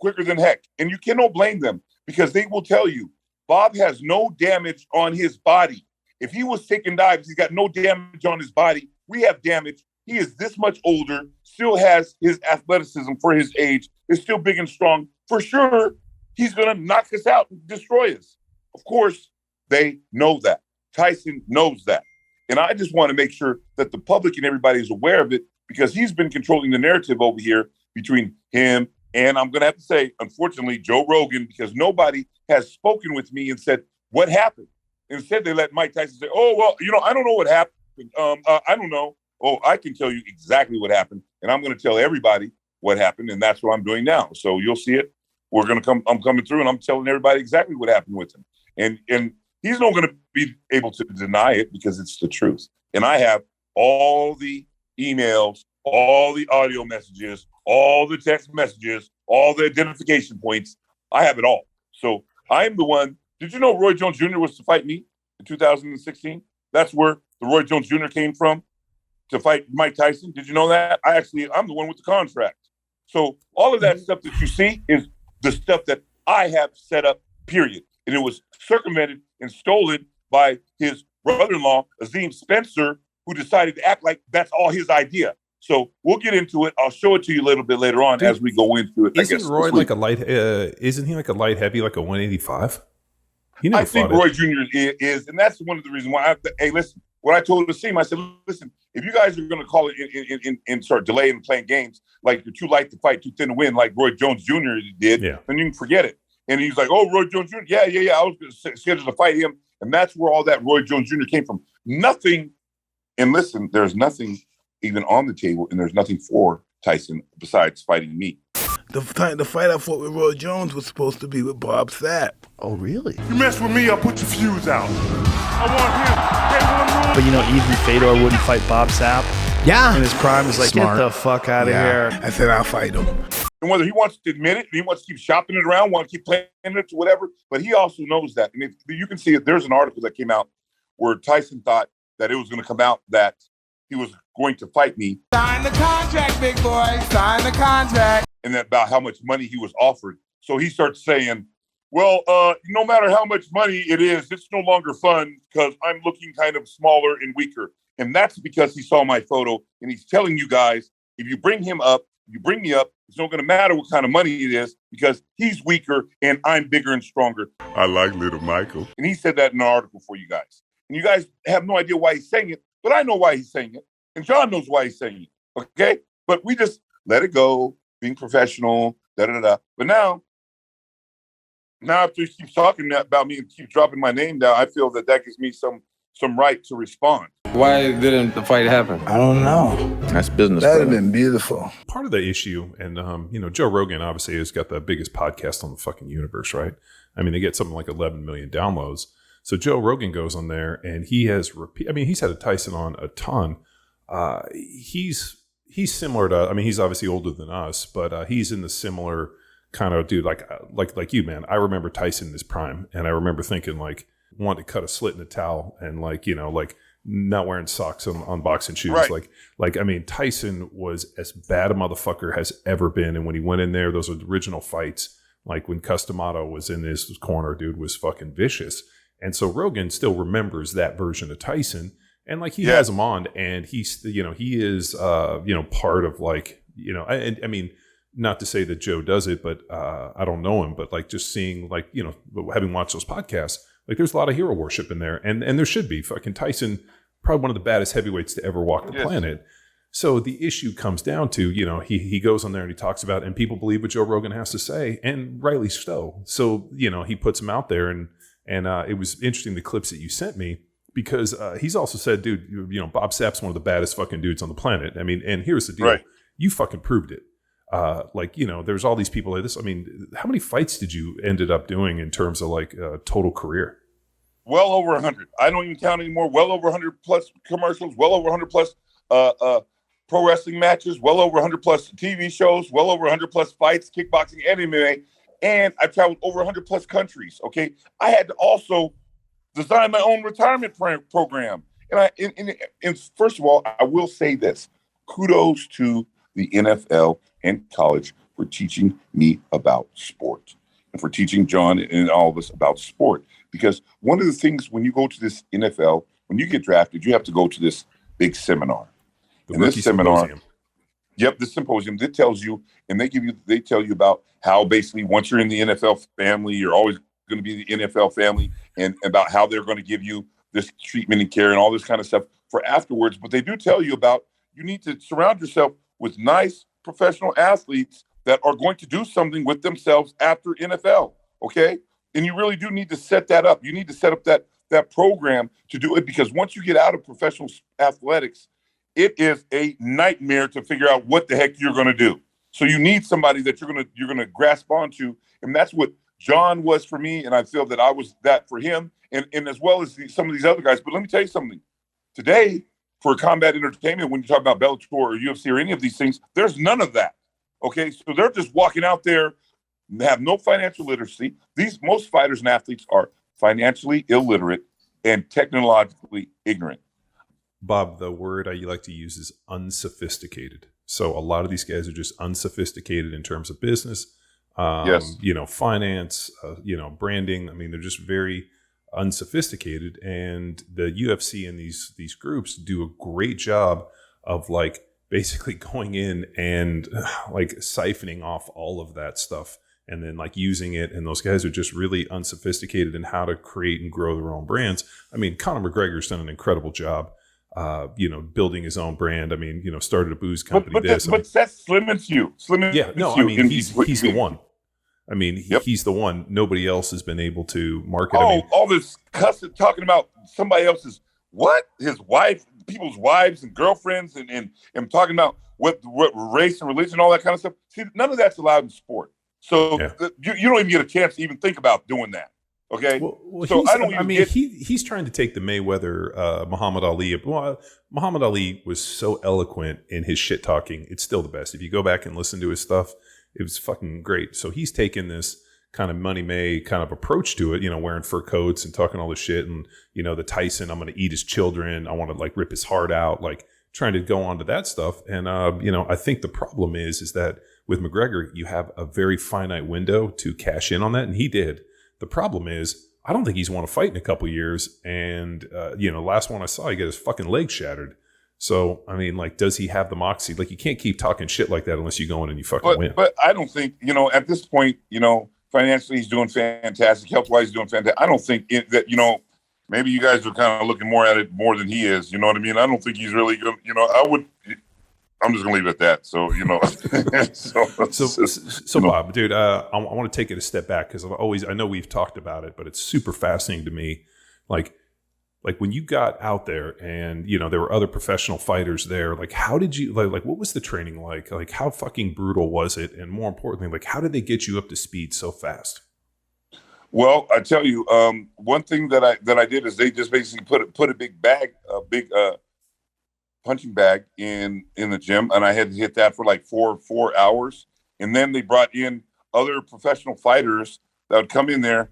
quicker than heck. And you cannot blame them because they will tell you, Bob has no damage on his body. If he was taking dives, he's got no damage on his body. We have damage. He is this much older, still has his athleticism for his age, is still big and strong. For sure, he's going to knock us out and destroy us. Of course, they know that. Tyson knows that. And I just want to make sure that the public and everybody is aware of it because he's been controlling the narrative over here between him and, I'm going to have to say, unfortunately, Joe Rogan, because nobody has spoken with me and said, what happened? Instead, they let Mike Tyson say, oh, well, I don't know what happened. I don't know. Oh, I can tell you exactly what happened. And I'm going to tell everybody what happened. And that's what I'm doing now. So you'll see it. I'm coming through and I'm telling everybody exactly what happened with him. And he's not going to be able to deny it because it's the truth. And I have all the emails, all the audio messages, all the text messages, all the identification points. I have it all. So I'm the one. Did you know Roy Jones Jr. was to fight me in 2016? That's where the Roy Jones Jr. came from, to fight Mike Tyson. Did you know that? I'm the one with the contract. So all of that stuff that you see is the stuff that I have set up, period. And it was circumvented and stolen by his brother-in-law, Azim Spencer, who decided to act like that's all his idea. So we'll get into it. I'll show it to you a little bit later on as we go into it. Isn't Roy like a light? Isn't he like a light heavy, like a 185? I think Roy Jr. is, and that's one of the reasons why. Hey, listen. What I told Azim, I said, listen, if you guys are going to call it and start delaying and playing games like you're too light to fight, too thin to win, like Roy Jones Jr. did, then you can forget it. And he's like, oh, Roy Jones Jr. Yeah. I was scheduled to fight him. And that's where all that Roy Jones Jr. came from. Nothing. And listen, there's nothing even on the table, and there's nothing for Tyson besides fighting me. The fight I fought with Roy Jones was supposed to be with Bob Sapp. Oh, really? You mess with me, I'll put your fuse out. I want him. But even Fedor wouldn't fight Bob Sapp. Yeah. In his prime, is like, Smart. Get the fuck out of here. I said I'll fight him. And whether he wants to admit it, he wants to keep shopping it around, want to keep playing it, or whatever, but he also knows that. And you can see it. There's an article that came out where Tyson thought that it was going to come out that he was going to fight me. Sign the contract, big boy. Sign the contract. And that about how much money he was offered. So he starts saying, well, no matter how much money it is, it's no longer fun because I'm looking kind of smaller and weaker. And that's because he saw my photo and he's telling you guys, if you bring him up, you bring me up, it's not going to matter what kind of money it is because he's weaker and I'm bigger and stronger. I like little Michael. And he said that in an article for you guys. And you guys have no idea why he's saying it, but I know why he's saying it. And John knows why he's saying it. Okay? But we just let it go, being professional, da-da-da. But now after he keeps talking about me and keep dropping my name down, I feel that gives me some right to respond. Why didn't the fight happen? I don't know. That's business. That'd have been beautiful. Part of the issue, and Joe Rogan obviously has got the biggest podcast on the fucking universe, right? I mean, they get something like 11 million downloads. So Joe Rogan goes on there, and he has he's had a Tyson on a ton. He's similar to, he's obviously older than us, but he's in the similar kind of dude, like you, man. I remember Tyson in his prime, and I remember thinking wanting to cut a slit in a towel and not wearing socks on boxing shoes. Right. Tyson was as bad a motherfucker has ever been. And when he went in there, those original fights, like when Customato was in his corner, dude was fucking vicious. And so Rogan still remembers that version of Tyson. And he has him on, and he's, he is, part of not to say that Joe does it, but I don't know him, but just seeing, having watched those podcasts, there's a lot of hero worship in there, and there should be. Fucking Tyson, probably one of the baddest heavyweights to ever walk the planet. So the issue comes down to, he goes on there and he talks about, and people believe what Joe Rogan has to say, and rightly so. So, he puts him out there, and it was interesting, the clips that you sent me, because he's also said, dude, Bob Sapp's one of the baddest fucking dudes on the planet. And here's the deal. Right. You fucking proved it. There's all these people like this. How many fights did you ended up doing in terms of total career? Well over 100. I don't even count anymore. Well over 100 plus commercials, well over 100 plus pro wrestling matches, well over 100 plus TV shows, well over 100 plus fights, kickboxing and MMA. And I've traveled over 100 plus countries. Okay. I had to also design my own retirement program. And first of all, I will say this: kudos to the NFL and college for teaching me about sport and for teaching John and all of us about sport. Because one of the things when you go to this NFL, when you get drafted, you have to go to this big seminar. The and rookie this seminar, symposium. Yep, the symposium that tells you, and they tell you about how basically once you're in the NFL family, you're always going to be the NFL family, and about how they're going to give you this treatment and care and all this kind of stuff for afterwards. But they do tell you about you need to surround yourself with nice professional athletes that are going to do something with themselves after NFL. Okay, and you really do need to set that up. You need to set up that program to do it, because once you get out of professional athletics, it is a nightmare to figure out what the heck you're going to do. So you need somebody that you're going to grasp onto, and that's what John was for me, and I feel that I was that for him, and as well as some of these other guys. But let me tell you something. Today, for combat entertainment, when you talk about Bellator or UFC or any of these things, there's none of that. Okay, so they're just walking out there, they have no financial literacy. Most fighters and athletes are financially illiterate and technologically ignorant. Bob, the word I like to use is unsophisticated. So a lot of these guys are just unsophisticated in terms of business, Yes. Finance, branding. I mean, they're just very unsophisticated. And the UFC and these groups do a great job of like basically going in and like siphoning off all of that stuff and then like using it. And those guys are just really unsophisticated in how to create and grow their own brands. I mean, Conor McGregor's done an incredible job. Building his own brand. I mean, started a booze company. But that's limits you. He's the one. I mean, he's the one. Nobody else has been able to market. All this cussing, talking about somebody else's his wife, people's wives and girlfriends, and talking about what race and religion, all that kind of stuff. See, none of that's allowed in sport. So you don't even get a chance to even think about doing that. Okay. Well, so he's trying to take the Mayweather, Muhammad Ali. Well, Muhammad Ali was so eloquent in his shit talking. It's still the best. If you go back and listen to his stuff, it was fucking great. So he's taken this kind of Money May kind of approach to it, wearing fur coats and talking all this shit. And, the Tyson, I'm going to eat his children. I want to like rip his heart out, like trying to go on to that stuff. And, I think the problem is that with McGregor, you have a very finite window to cash in on that. And he did. The problem is, I don't think he's won a fight in a couple of years. And, last one I saw, he got his fucking leg shattered. So, I mean, like, does he have the moxie? Like, you can't keep talking shit like that unless you go in and you fucking win. But I don't think, at this point, financially he's doing fantastic. Health-wise, he's doing fantastic. I don't think that, maybe you guys are kind of looking more at it more than he is. You know what I mean? I don't think he's really good. I'm just gonna leave it at that. So so Bob, dude, I want to take it a step back because I know we've talked about it, but it's super fascinating to me. Like when you got out there and there were other professional fighters there. Like, how did you like? What was the training like? Like, how fucking brutal was it? And more importantly, like, how did they get you up to speed so fast? Well, I tell you, one thing that I did is they just basically put a big punching bag in the gym, and I had to hit that for like four hours. And then they brought in other professional fighters that would come in there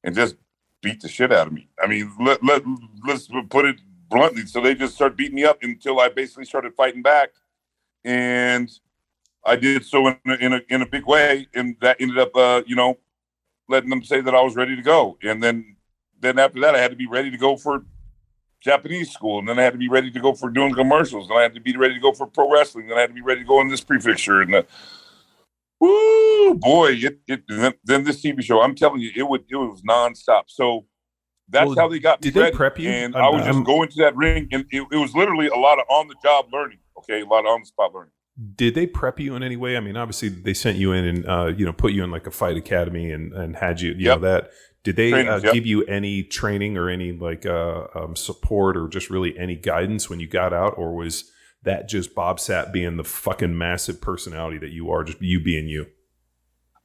and just beat the shit out of me. I mean, let's put it bluntly. So they just started beating me up until I basically started fighting back, and I did so in a big way, and that ended up letting them say that I was ready to go. And then after that, I had to be ready to go for Japanese school, and then I had to be ready to go for doing commercials, and I had to be ready to go for pro wrestling, and I had to be ready to go in this prefecture, and then this TV show, I'm telling you, it was nonstop. So that's how they got me. Did they prep you? And I was just going to that ring, and it was literally a lot of on the job learning. Okay, a lot of on the spot learning. Did they prep you in any way? I mean, obviously they sent you in and put you in like a fight academy and had you know that. Did they give you any training or any like support or just really any guidance when you got out, or was that just Bob Sapp being the fucking massive personality that you are, just you being you?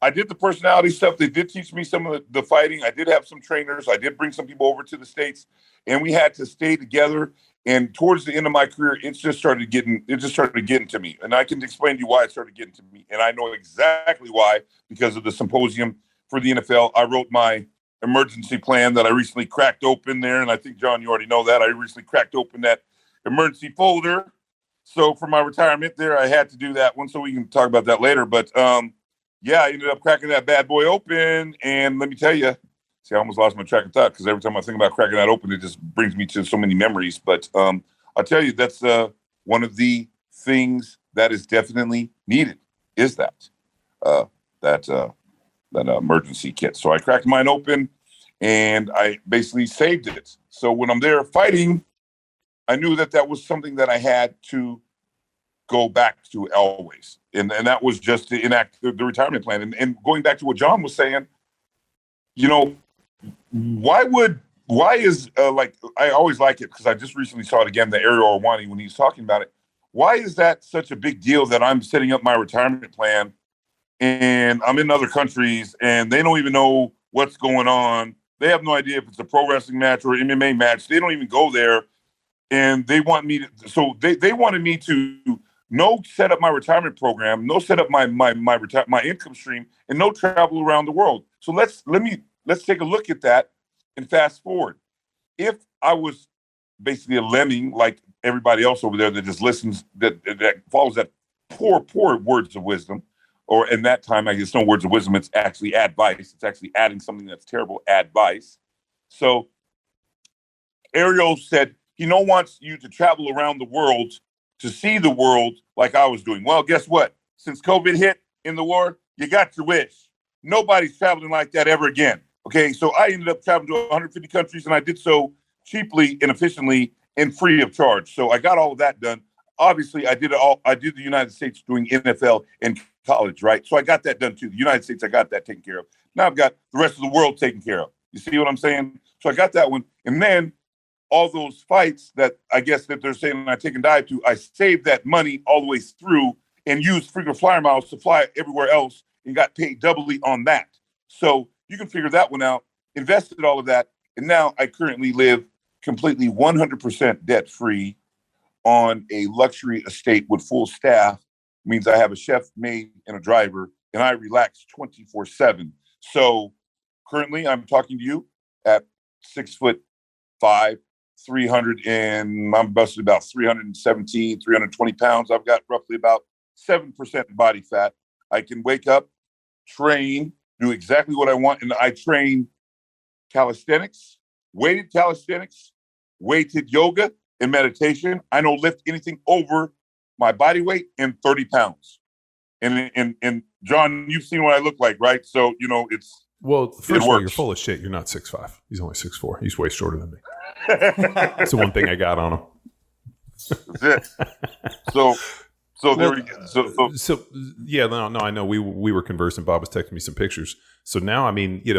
I did the personality stuff. They did teach me some of the fighting. I did have some trainers. I did bring some people over to the States, and we had to stay together. And towards the end of my career, it just started getting to me. And I can explain to you why it started getting to me. And I know exactly why, because of the symposium for the NFL. I wrote my emergency plan that I recently cracked open there. And I think, John, you already know that. I recently cracked open that emergency folder. So for my retirement there, I had to do that one. So we can talk about that later. But yeah, I ended up cracking that bad boy open. And let me tell you, see, I almost lost my track of thought because every time I think about cracking that open, it just brings me to so many memories. But I'll tell you, that's one of the things that is definitely needed is that emergency kit. So I cracked mine open and I basically saved it. So when I'm there fighting, I knew that was something that I had to go back to always. And that was just to enact the retirement plan. And going back to what John was saying, you know, why is like, I always like it because I just recently saw it again, the Ariel Arwani, when he's talking about it. Why is that such a big deal that I'm setting up my retirement plan and I'm in other countries and they don't even know what's going on? They have no idea if it's a pro wrestling match or an MMA match. They don't even go there. And they want me to, so they wanted me to set up my retirement program, set up my income stream, and travel around the world. So let's take a look at that and fast forward. If I was basically a lemming like everybody else over there that just listens, that follows that poor words of wisdom, or in that time, I guess no words of wisdom, it's actually advice. It's actually adding something that's terrible, advice. So Ariel said, he wants you to travel around the world to see the world like I was doing. Well, guess what? Since COVID hit in the war, you got your wish. Nobody's traveling like that ever again. Okay, so I ended up traveling to 150 countries, and I did so cheaply and efficiently and free of charge. So I got all of that done. Obviously, I did it all. I did the United States doing NFL and college, right? So I got that done too. The United States, I got that taken care of. Now I've got the rest of the world taken care of. You see what I'm saying? So I got that one. And then all those fights that I guess that they're saying I take and dive to, I saved that money all the way through and used frequent flyer miles to fly everywhere else and got paid doubly on that. So you can figure that one out, invested all of that. And now I currently live completely 100% debt free on a luxury estate with full staff. It means I have a chef, maid, and a driver, and I relax 24/7. So currently I'm talking to you at 6'5", 300, and I'm busted about 317, 320 pounds. I've got roughly about 7% body fat. I can wake up, train, do exactly what I want. And I train calisthenics, weighted yoga, and meditation. I don't lift anything over my body weight and 30 pounds. And John, you've seen what I look like, right? So, it's, well, first of all, you're full of shit. You're not 6'5". He's only 6'4". He's way shorter than me. That's the one thing I got on him. That's it. So there we go. So yeah, no, I know we were conversing. Bob was texting me some pictures. So now, I mean, you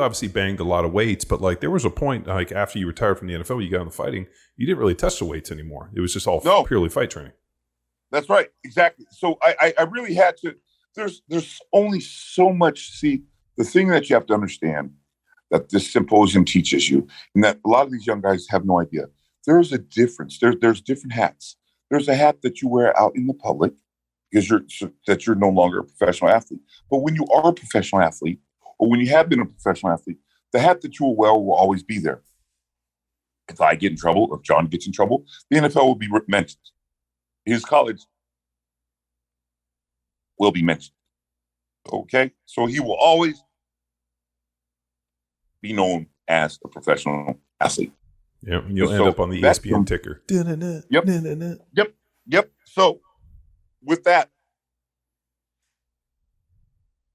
obviously banged a lot of weights, but like there was a point like after you retired from the NFL, you got into fighting, you didn't really touch the weights anymore. It was just all purely fight training. That's right, exactly. So I really had to. There's only so much. See, the thing that you have to understand that this symposium teaches you, and that a lot of these young guys have no idea. There's a difference. There's different hats. There's a hat that you wear out in the public because you're no longer a professional athlete. But when you are a professional athlete, or when you have been a professional athlete, the hat that you will wear will always be there. If I get in trouble, or if John gets in trouble, the NFL will be mentioned. His college will be mentioned. Okay? So he will always be known as a professional athlete. Yep, you'll end up on the ESPN ticker. Yep. So with that,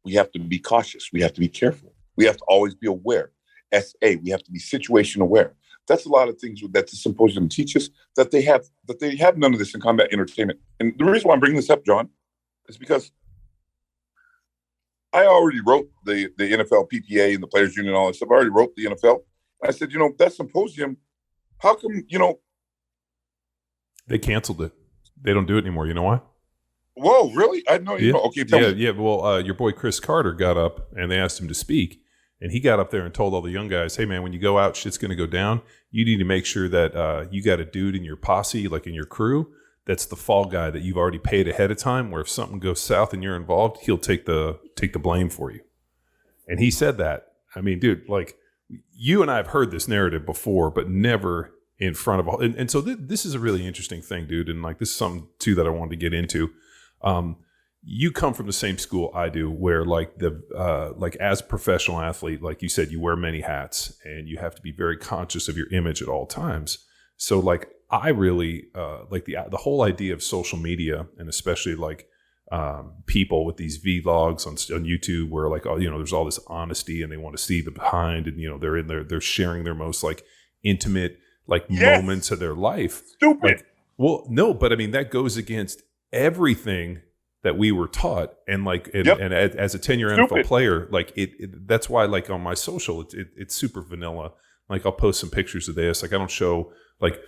we have to be cautious. We have to be careful. We have to always be aware. We have to be situation aware. That's a lot of things that the symposium teaches that they have none of this in combat entertainment. And the reason why I'm bringing this up, John, is because I already wrote the NFL PPA and the Players Union and all that stuff. I already wrote the NFL. I said, that symposium, how come, they canceled it. They don't do it anymore. You know why? Whoa, really? I know. Yeah. Okay, tell me. Yeah. Well, your boy Chris Carter got up and they asked him to speak. And he got up there and told all the young guys, hey, man, when you go out, shit's going to go down. You need to make sure that you got a dude in your posse, like in your crew, that's the fall guy that you've already paid ahead of time, where if something goes south and you're involved, he'll take the blame for you. And he said that. I mean, dude, like you and I have heard this narrative before, but never in front of all. And so this is a really interesting thing, dude. And like, this is something too that I wanted to get into. You come from the same school I do, where like like as a professional athlete, like you said, you wear many hats and you have to be very conscious of your image at all times. So like, I really like the whole idea of social media, and especially like people with these vlogs on YouTube where like, oh, there's all this honesty and they want to see the behind, and they're in there, they're sharing their most like intimate like moments of their life. Stupid. Like, well, no, but I mean that goes against everything that we were taught, and like, and as a 10-year NFL player, like that's why like on my social, it's super vanilla. Like I'll post some pictures of this. Like I don't show like.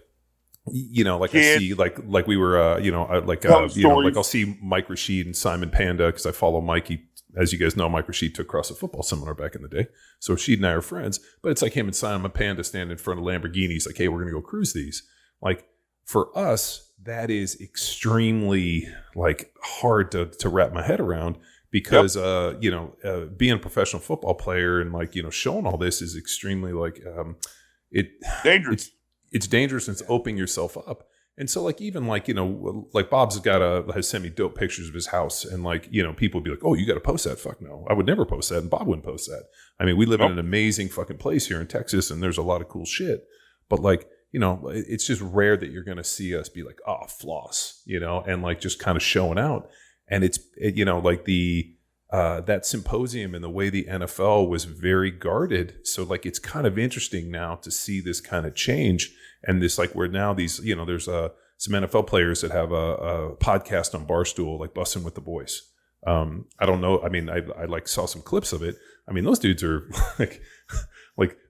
Like kids. I see, like we were, like I'll see Mike Rashid and Simon Panda because I follow Mikey. As you guys know, Mike Rashid took CrossFit Football Seminar back in the day. So Rashid and I are friends, but it's like him and Simon Panda standing in front of Lamborghinis, like, hey, we're going to go cruise these. Like for us, that is extremely like hard to wrap my head around because, being a professional football player and like, showing all this is extremely like, dangerous. It's dangerous and it's opening yourself up. And so like, even like, like Bob's has sent me dope pictures of his house, and like, people would be like, oh, you got to post that. Fuck no. I would never post that. And Bob wouldn't post that. I mean, we live in an amazing fucking place here in Texas, and there's a lot of cool shit, but like, it's just rare that you're going to see us be like, oh, floss, and like just kind of showing out. And it's, like that symposium and the way the NFL was very guarded. So like, it's kind of interesting now to see this kind of change. And this, like, where now these, there's some NFL players that have a podcast on Barstool, like Bussin' with the Boys. I don't know. I mean, I like saw some clips of it. I mean, those dudes are like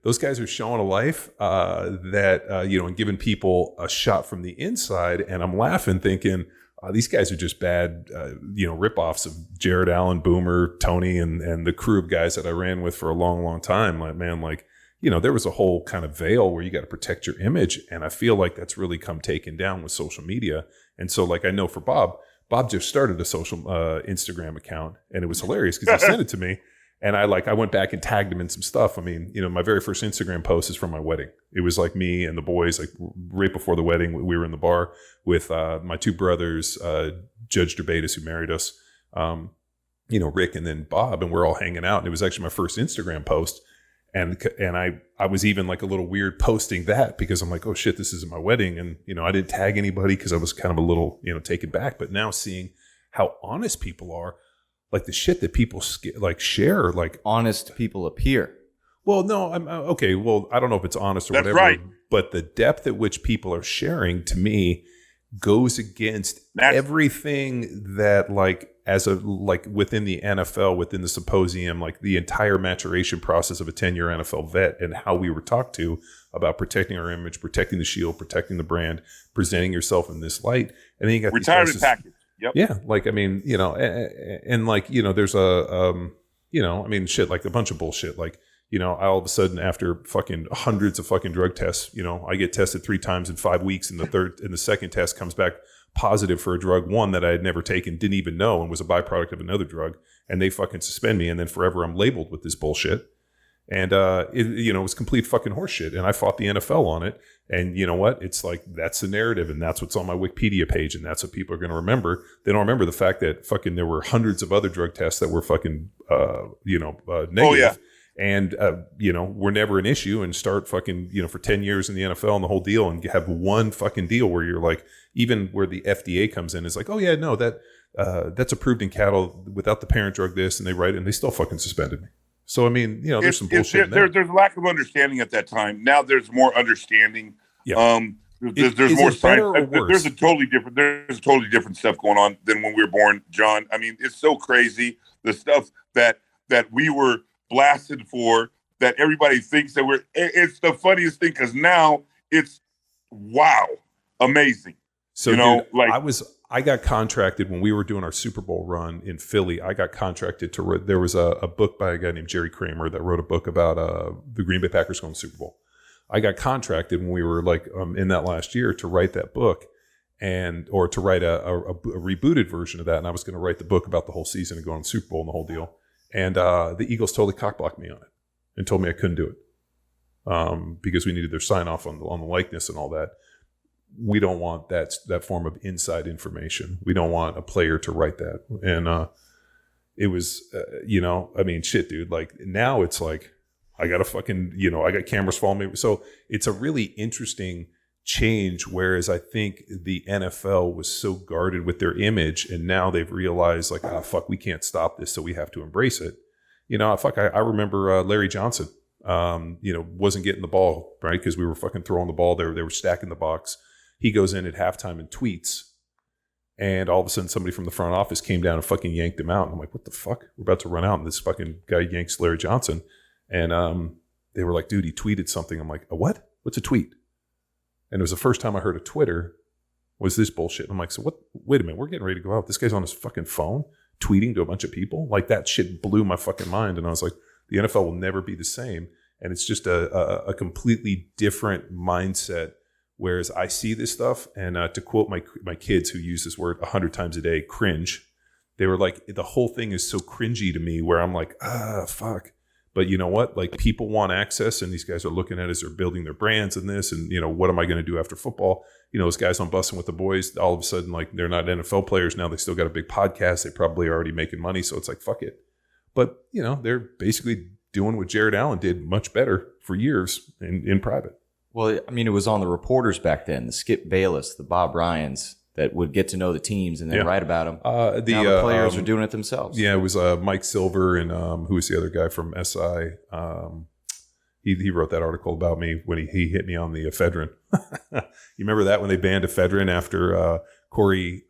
those guys are showing a life that, and giving people a shot from the inside. And I'm laughing thinking, these guys are just bad, ripoffs of Jared Allen, Boomer, Tony, and the crew of guys that I ran with for a long, long time. Like, man, like, there was a whole kind of veil where you got to protect your image. And I feel like that's really come taken down with social media. And so like, I know for Bob just started a social Instagram account, and it was hilarious because he sent it to me. And I went back and tagged him in some stuff. I mean, my very first Instagram post is from my wedding. It was like me and the boys, like right before the wedding, we were in the bar with my two brothers, Judge Derbatis, who married us, Rick, and then Bob, and we're all hanging out. And it was actually my first Instagram post. And I was even like a little weird posting that because I'm like, oh shit, this isn't my wedding. And, I didn't tag anybody because I was kind of a little, taken back. But now seeing how honest people are, like the shit that people like share, like honest people appear. Well, no, I'm okay. Well, I don't know if it's honest or That's whatever, right. But the depth at which people are sharing to me goes against everything that like within the NFL, within the symposium, like the entire maturation process of a 10-year NFL vet and how we were talked to about protecting our image, protecting the shield, protecting the brand, presenting yourself in this light. And then you got retirement package. Yep. Yeah. Like, I mean, and like, there's I mean, shit, like a bunch of bullshit. Like, all of a sudden after fucking hundreds of fucking drug tests, I get tested 3 times in 5 weeks, and the second test comes back positive for a drug, one that I had never taken, didn't even know, and was a byproduct of another drug. And they fucking suspend me. And then forever I'm labeled with this bullshit. And, it was complete fucking horseshit. And I fought the NFL on it. And you know what? It's like, that's the narrative, and that's what's on my Wikipedia page. And that's what people are going to remember. They don't remember the fact that fucking there were hundreds of other drug tests that were fucking, negative. Oh, yeah. And, were never an issue, and start fucking, for 10 years in the NFL and the whole deal, and have one fucking deal where you're like, even where the FDA comes in, is like, oh yeah, no, that's approved in cattle without the parent drug this, and they write it, and they still fucking suspended me. So, I mean, there's some bullshit in there. There's a lack of understanding at that time. Now there's more understanding. Yeah. There's more science. There's a totally different stuff going on than when we were born, John. I mean, it's so crazy. The stuff that we were blasted for, that everybody thinks that it's the funniest thing, because now it's wow, amazing. So, I got contracted when we were doing our Super Bowl run in Philly. I got contracted there was a book by a guy named Jerry Kramer that wrote a book about the Green Bay Packers going to the Super Bowl. I got contracted when we were like in that last year to write that book, or to write a rebooted version of that. And I was going to write the book about the whole season and going to the Super Bowl and the whole deal. And the Eagles totally cockblocked me on it and told me I couldn't do it because we needed their sign off on the likeness and all that. We don't want that form of inside information. We don't want a player to write that. And it was, I mean, shit, dude. Like now it's like I got to fucking, I got cameras following me. So it's a really interesting change. Whereas I think the NFL was so guarded with their image, and now they've realized like, fuck, we can't stop this, so we have to embrace it. I remember Larry Johnson, wasn't getting the ball, right? Because we were fucking throwing the ball. They were stacking the box. He goes in at halftime and tweets. And all of a sudden somebody from the front office came down and fucking yanked him out. And I'm like, what the fuck? We're about to run out. And this fucking guy yanks Larry Johnson. And they were like, dude, he tweeted something. I'm like, a what? What's a tweet? And it was the first time I heard of Twitter was this bullshit. And I'm like, so what? Wait a minute. We're getting ready to go out. This guy's on his fucking phone tweeting to a bunch of people. Like that shit blew my fucking mind. And I was like, the NFL will never be the same. And it's just a completely different mindset. Whereas I see this stuff, and to quote my kids who use this word 100 times a day, cringe. They were like, the whole thing is so cringy to me where I'm like, fuck. But you know what? Like people want access, and these guys are looking at it as they're building their brands and this, and what am I going to do after football? Those guys on Bussin' with the Boys, all of a sudden, like they're not NFL players now. They still got a big podcast. They probably are already making money. So it's like, fuck it. But, they're basically doing what Jared Allen did much better for years in private. Well, I mean, it was on the reporters back then, the Skip Bayless, the Bob Ryans, that would get to know the teams and then write about them. Now the players are doing it themselves. Yeah, it was Mike Silver and who was the other guy from SI? He wrote that article about me when he hit me on the ephedrine. You remember that when they banned ephedrine after Corey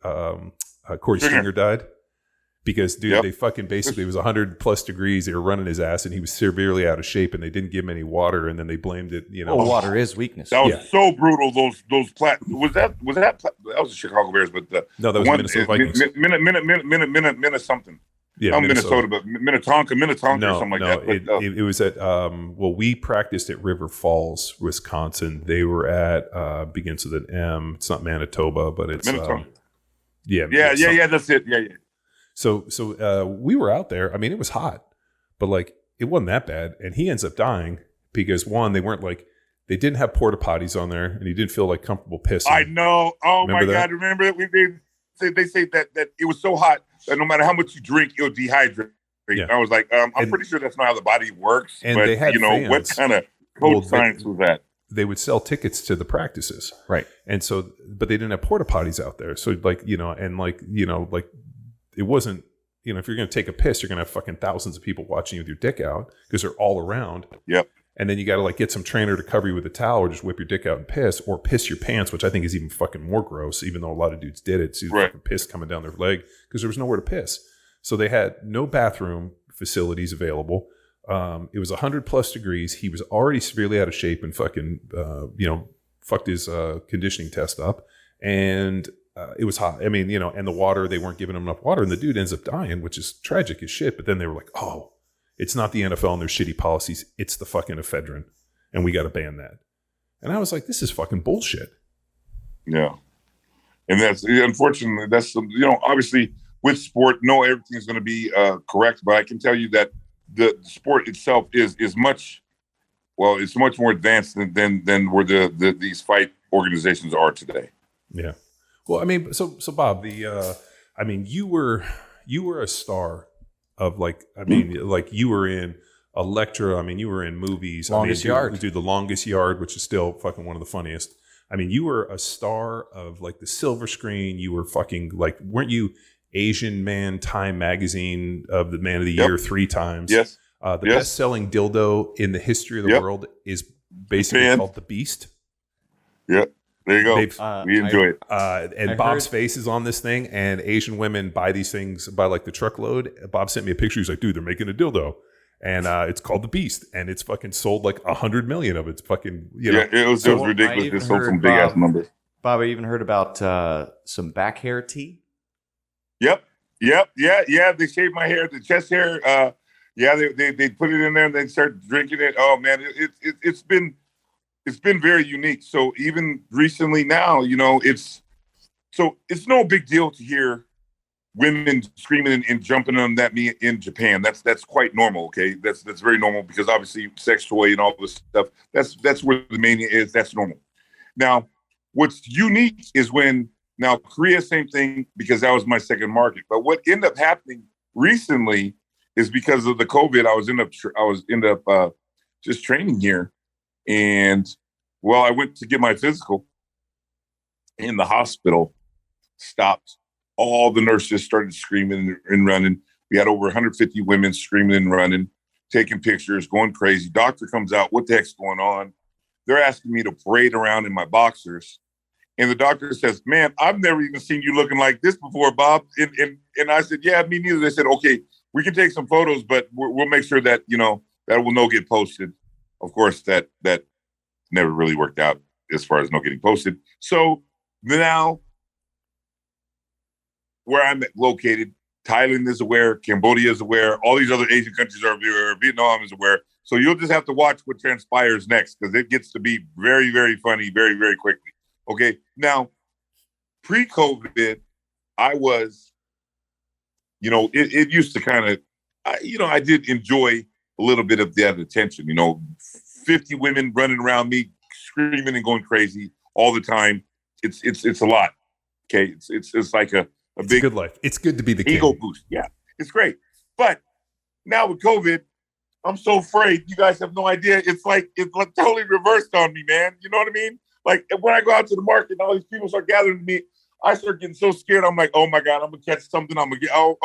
Stringer died? Because, dude, they fucking basically, it was 100 plus degrees. They were running his ass, and he was severely out of shape, and they didn't give him any water, and then they blamed it, Well, water is weakness. That was so brutal. Those was that the Chicago Bears, but no, that was one, Minnesota Vikings. Minute something. Yeah, Minnesota, but Minnetonka or something like that. It was at we practiced at River Falls, Wisconsin. They were at begins with an M. It's not Manitoba, but it's Minnetonka. Yeah, that's it. Yeah. So we were out there. I mean, it was hot, but like it wasn't that bad. And he ends up dying because one, they didn't have porta potties on there, and he didn't feel like comfortable pissing. I know. Oh remember my God! Remember that they say that it was so hot that no matter how much you drink, it'll dehydrate. Yeah. I was like, I'm pretty sure that's not how the body works. And but they had fans. What kind of code science was that? They would sell tickets to the practices, right? And so, but they didn't have porta potties out there. So it wasn't, if you're going to take a piss, you're going to have fucking thousands of people watching you with your dick out because they're all around. Yep. And then you got to get some trainer to cover you with a towel or just whip your dick out and piss or piss your pants, which I think is even fucking more gross, even though a lot of dudes did it. See the fucking piss coming down their leg because there was nowhere to piss. So they had no bathroom facilities available. It was 100 plus degrees. He was already severely out of shape and fucking, fucked his conditioning test up. And it was hot. I mean, and the water, they weren't giving him enough water, and the dude ends up dying, which is tragic as shit. But then they were like, oh, it's not the NFL and their shitty policies. It's the fucking ephedrine, and we got to ban that. And I was like, this is fucking bullshit. Yeah. And that's, unfortunately, that's, obviously with sport, everything's going to be correct. But I can tell you that the sport itself is much, it's much more advanced than where these fight organizations are today. Yeah. Well, I mean, so Bob, you were a star of you were in Electra. I mean, you were in movies. Longest Yard. The Longest Yard, which is still fucking one of the funniest. I mean, you were a star of the silver screen. You were fucking weren't you Asian Man Time Magazine of the Man of the Year 3 times? Yes. The best-selling dildo in the history of the world is basically called the Beast. Yep. There you go. We enjoy it. And Bob's face is on this thing, and Asian women buy these things by the truckload. Bob sent me a picture. He's like, dude, they're making a dildo. And it's called the Beast. And it's fucking sold 100 million of it. It's fucking, Yeah, it was ridiculous. It sold some big-ass numbers. Bob, I even heard about some back hair tea. Yep. Yeah. They shaved my hair, the chest hair. They put it in there and they start drinking it. Oh, man, it's been very unique. So even recently now, it's no big deal to hear women screaming and jumping on that me in Japan. That's quite normal. Okay, that's very normal because obviously sex toy and all this stuff. That's where the mania is. That's normal. Now, what's unique is when now Korea, same thing, because that was my second market. But what ended up happening recently is because of the COVID. I was end up just training here, and well, I went to get my physical, and the hospital stopped. All the nurses started screaming and running. We had over 150 women screaming and running, taking pictures, going crazy. Doctor comes out, what the heck's going on? They're asking me to parade around in my boxers. And the doctor says, man, I've never even seen you looking like this before, Bob. And I said, yeah, me neither. They said, okay, we can take some photos, but we'll make sure that, that will no get posted. Of course, that never really worked out as far as no getting posted. So now, where I'm located, Thailand is aware, Cambodia is aware, all these other Asian countries are aware, Vietnam is aware. So you'll just have to watch what transpires next because it gets to be very, very funny very, very quickly. Okay, now, pre-COVID, I was, it used to kind of, I did enjoy a little bit of that attention, 50 women running around me, screaming and going crazy all the time. It's a lot. Okay, it's like a big good life. It's good to be the ego king. boost. Yeah, it's great. But now with COVID, I'm so afraid. You guys have no idea. It's like totally reversed on me, man. You know what I mean? Like when I go out to the market and all these people start gathering to me, I start getting so scared. I'm like, oh my God, I'm gonna catch something. I'm gonna get y'all,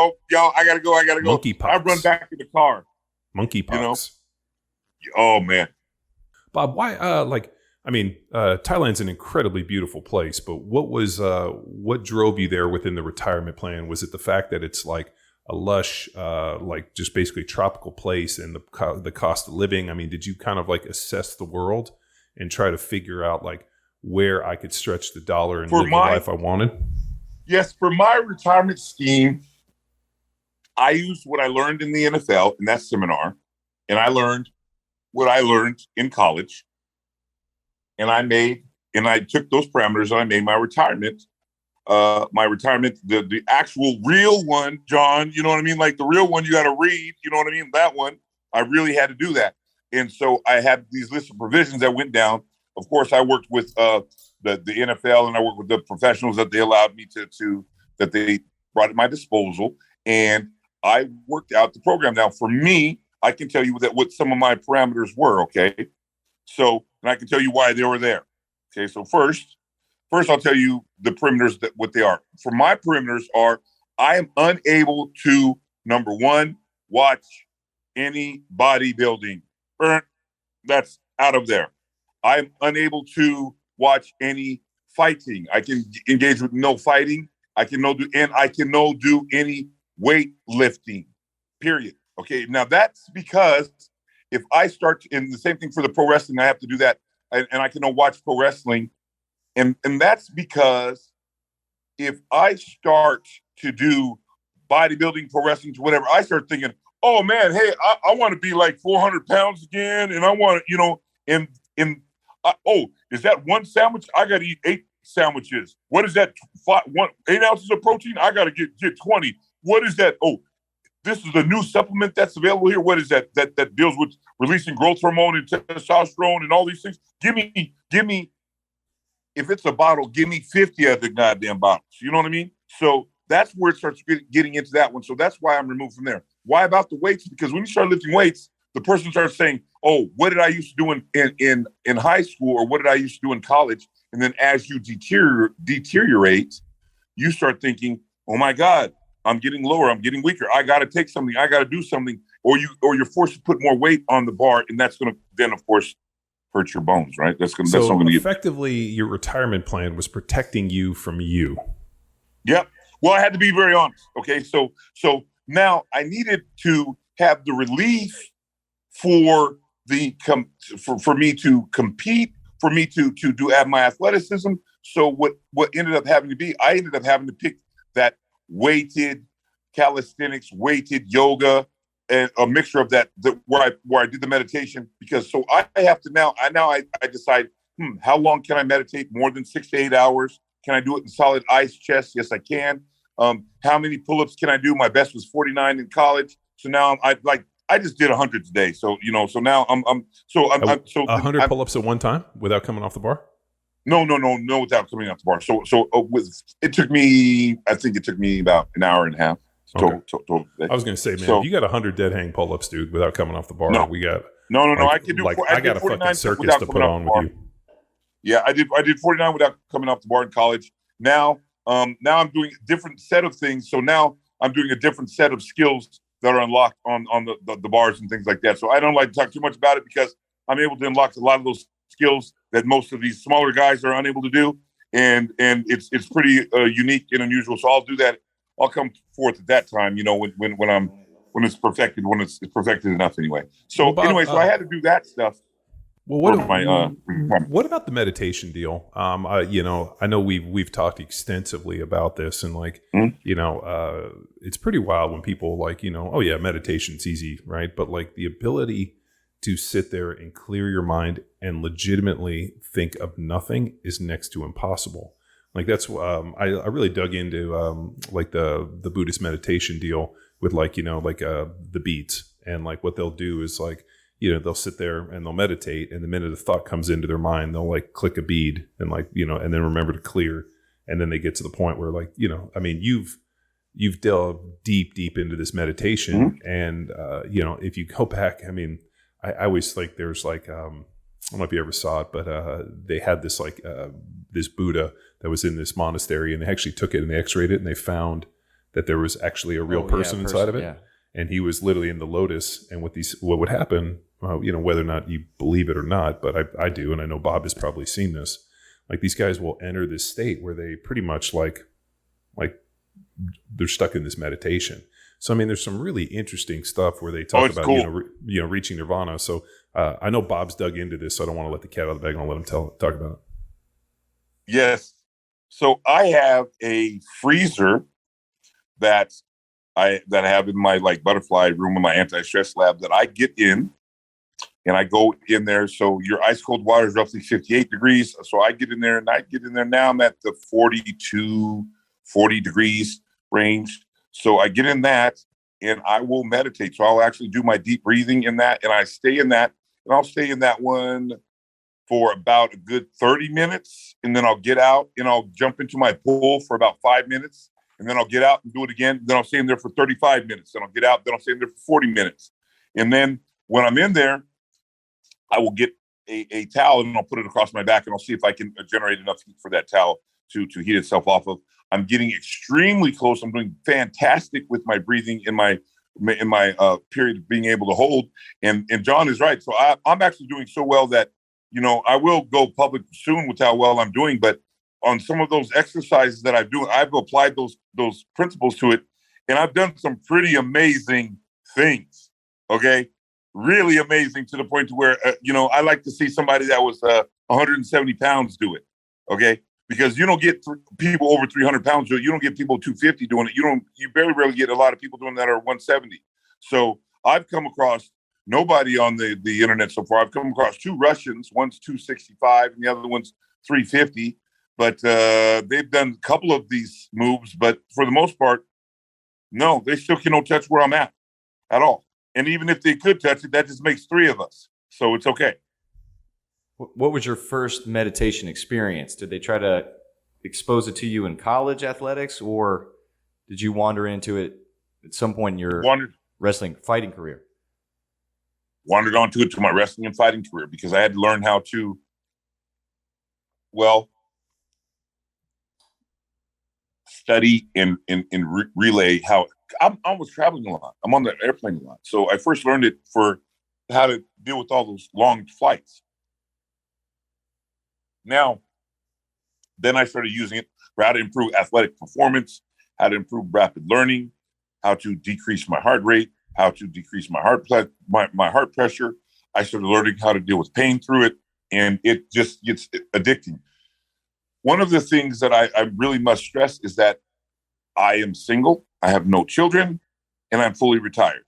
I gotta go. Monkeypox. I run back in the car. Monkeypox. Oh man. Bob, why Thailand's an incredibly beautiful place, but what drove you there within the retirement plan? Was it the fact that it's like a lush, just basically tropical place and the cost of living? I mean, did you kind of like assess the world and try to figure out like where I could stretch the dollar and live the life I wanted? Yes, for my retirement scheme, I used what I learned in the NFL in that seminar, and I learned what I learned in college. And I took those parameters and I made my retirement, the actual real one, John, you know what I mean? Like the real one you got to read, you know what I mean? That one, I really had to do that. And so I had these lists of provisions that went down. Of course, I worked with the NFL and I worked with the professionals that they allowed me that they brought at my disposal. And I worked out the program. Now, for me, I can tell you what some of my parameters were, okay? So, and I can tell you why they were there. Okay, so first I'll tell you the perimeters what they are. For my perimeters are, I am unable to, number one, watch any bodybuilding. That's out of there. I'm unable to watch any fighting. I can engage with no fighting. I can no do any weightlifting. Period. Okay, now that's because if I start, and the same thing for the pro wrestling, I have to do that, and I can watch pro wrestling, and that's because if I start to do bodybuilding, pro wrestling, to whatever, I start thinking, oh man, hey, I want to be like 400 pounds again, and I want to, is that one sandwich? I got to eat 8 sandwiches. What is that? 8 ounces of protein? I got to get 20. What is that? Oh, this is the new supplement that's available here. What is that deals with releasing growth hormone and testosterone and all these things? Give me, if it's a bottle, give me 50 of the goddamn bottles. You know what I mean? So that's where it starts getting into that one. So that's why I'm removed from there. Why about the weights? Because when you start lifting weights, the person starts saying, oh, what did I used to do in high school, or what did I used to do in college? And then as you deteriorate, you start thinking, oh my God, I'm getting lower. I'm getting weaker. I got to take something. I got to do something. Or you're forced to put more weight on the bar, and that's going to then, of course, hurt your bones, right? That's going to effectively your retirement plan was protecting you from you. Yep. Well, I had to be very honest. Okay, so now I needed to have the relief for me to compete, for me to have my athleticism. So what ended up having to be, I ended up having to pick that weighted calisthenics, weighted yoga, and a mixture of that where I did the meditation, because so I have to now I decide, how long can I meditate? More than 6 to 8 hours? Can I do it in solid ice chest? Yes, I can. How many pull-ups can I do? My best was 49 in college. So now I just did 100 today. So, so now I'm 100 pull-ups at one time without coming off the bar? No, without coming off the bar. It took me about an hour and a half. Okay. Total I was going to say, man, you got 100 dead hang pull-ups, dude, without coming off the bar. No. We got no. I can do. I got a fucking circus to put on with you. Yeah, I did 49 without coming off the bar in college. Now I'm doing a different set of things. So now I'm doing a different set of skills that are unlocked on the bars and things like that. So I don't like to talk too much about it because I'm able to unlock a lot of those skills that most of these smaller guys are unable to do, and it's pretty unique and unusual. So I'll do that. I'll come forth at that time, when it's perfected, when it's perfected enough anyway. So well, Bob, so I had to do that stuff. Well, what about the meditation deal? I know we've talked extensively about this, and it's pretty wild when people oh yeah, meditation's easy, right? But the ability to sit there and clear your mind and legitimately think of nothing is next to impossible. That's I really dug into the Buddhist meditation deal with the beats, and what they'll do is they'll sit there and they'll meditate, and the minute a thought comes into their mind, they'll click a bead and and then remember to clear, and then they get to the point where you've delved deep into this meditation, and if you go back, I always think there's I don't know if you ever saw it, but they had this this Buddha that was in this monastery, and they actually took it and they x-rayed it, and they found that there was actually a real person inside of it. Yeah. And he was literally in the lotus. And what would happen, whether or not you believe it or not, but I do, and I know Bob has probably seen this. These guys will enter this state where they pretty much they're stuck in this meditation. So there's some really interesting stuff where they talk about cool. Reaching nirvana. So I know Bob's dug into this, so I don't want to let the cat out of the bag. I'll let him talk about it. Yes. So I have a freezer that I have in my butterfly room in my anti-stress lab that I get in, and I go in there. So your ice cold water is roughly 58 degrees. So I get in there, now I'm at the 40 degrees range. So I get in that and I will meditate. So I'll actually do my deep breathing in that, and I stay in that, and I'll stay in that one for about a good 30 minutes. And then I'll get out and I'll jump into my pool for about 5 minutes. And then I'll get out and do it again. Then I'll stay in there for 35 minutes. Then I'll get out. Then I'll stay in there for 40 minutes. And then when I'm in there, I will get a towel and I'll put it across my back, and I'll see if I can generate enough heat for that towel to heat itself off of. I'm getting extremely close. I'm doing fantastic with my breathing in my period of being able to hold. And John is right. So I'm actually doing so well that, I will go public soon with how well I'm doing, but on some of those exercises that I've applied those principles to it, and I've done some pretty amazing things. Okay, really amazing, to the point to where I like to see somebody that was 170 pounds do it. Okay, because you don't get people over 300 pounds do it. You don't get people 250 doing it. You very rarely get a lot of people doing that are 170. So I've come across nobody on the internet so far. I've come across two Russians. One's 265 and the other one's 350. But they've done a couple of these moves. But for the most part, no, they still cannot touch where I'm at all. And even if they could touch it, that just makes three of us. So it's okay. What was your first meditation experience? Did they try to expose it to you in college athletics, or did you wander into it at some point in your fighting career? Wandered onto it to my wrestling and fighting career, because I had to learn how to, study and relay how I was traveling a lot. I'm on the airplane a lot. So I first learned it for how to deal with all those long flights. Now, then I started using it for how to improve athletic performance, how to improve rapid learning, how to decrease my heart rate, how to decrease my heart pressure. I started learning how to deal with pain through it, and it just gets addicting. One of the things that I really must stress is that I am single, I have no children, and I'm fully retired.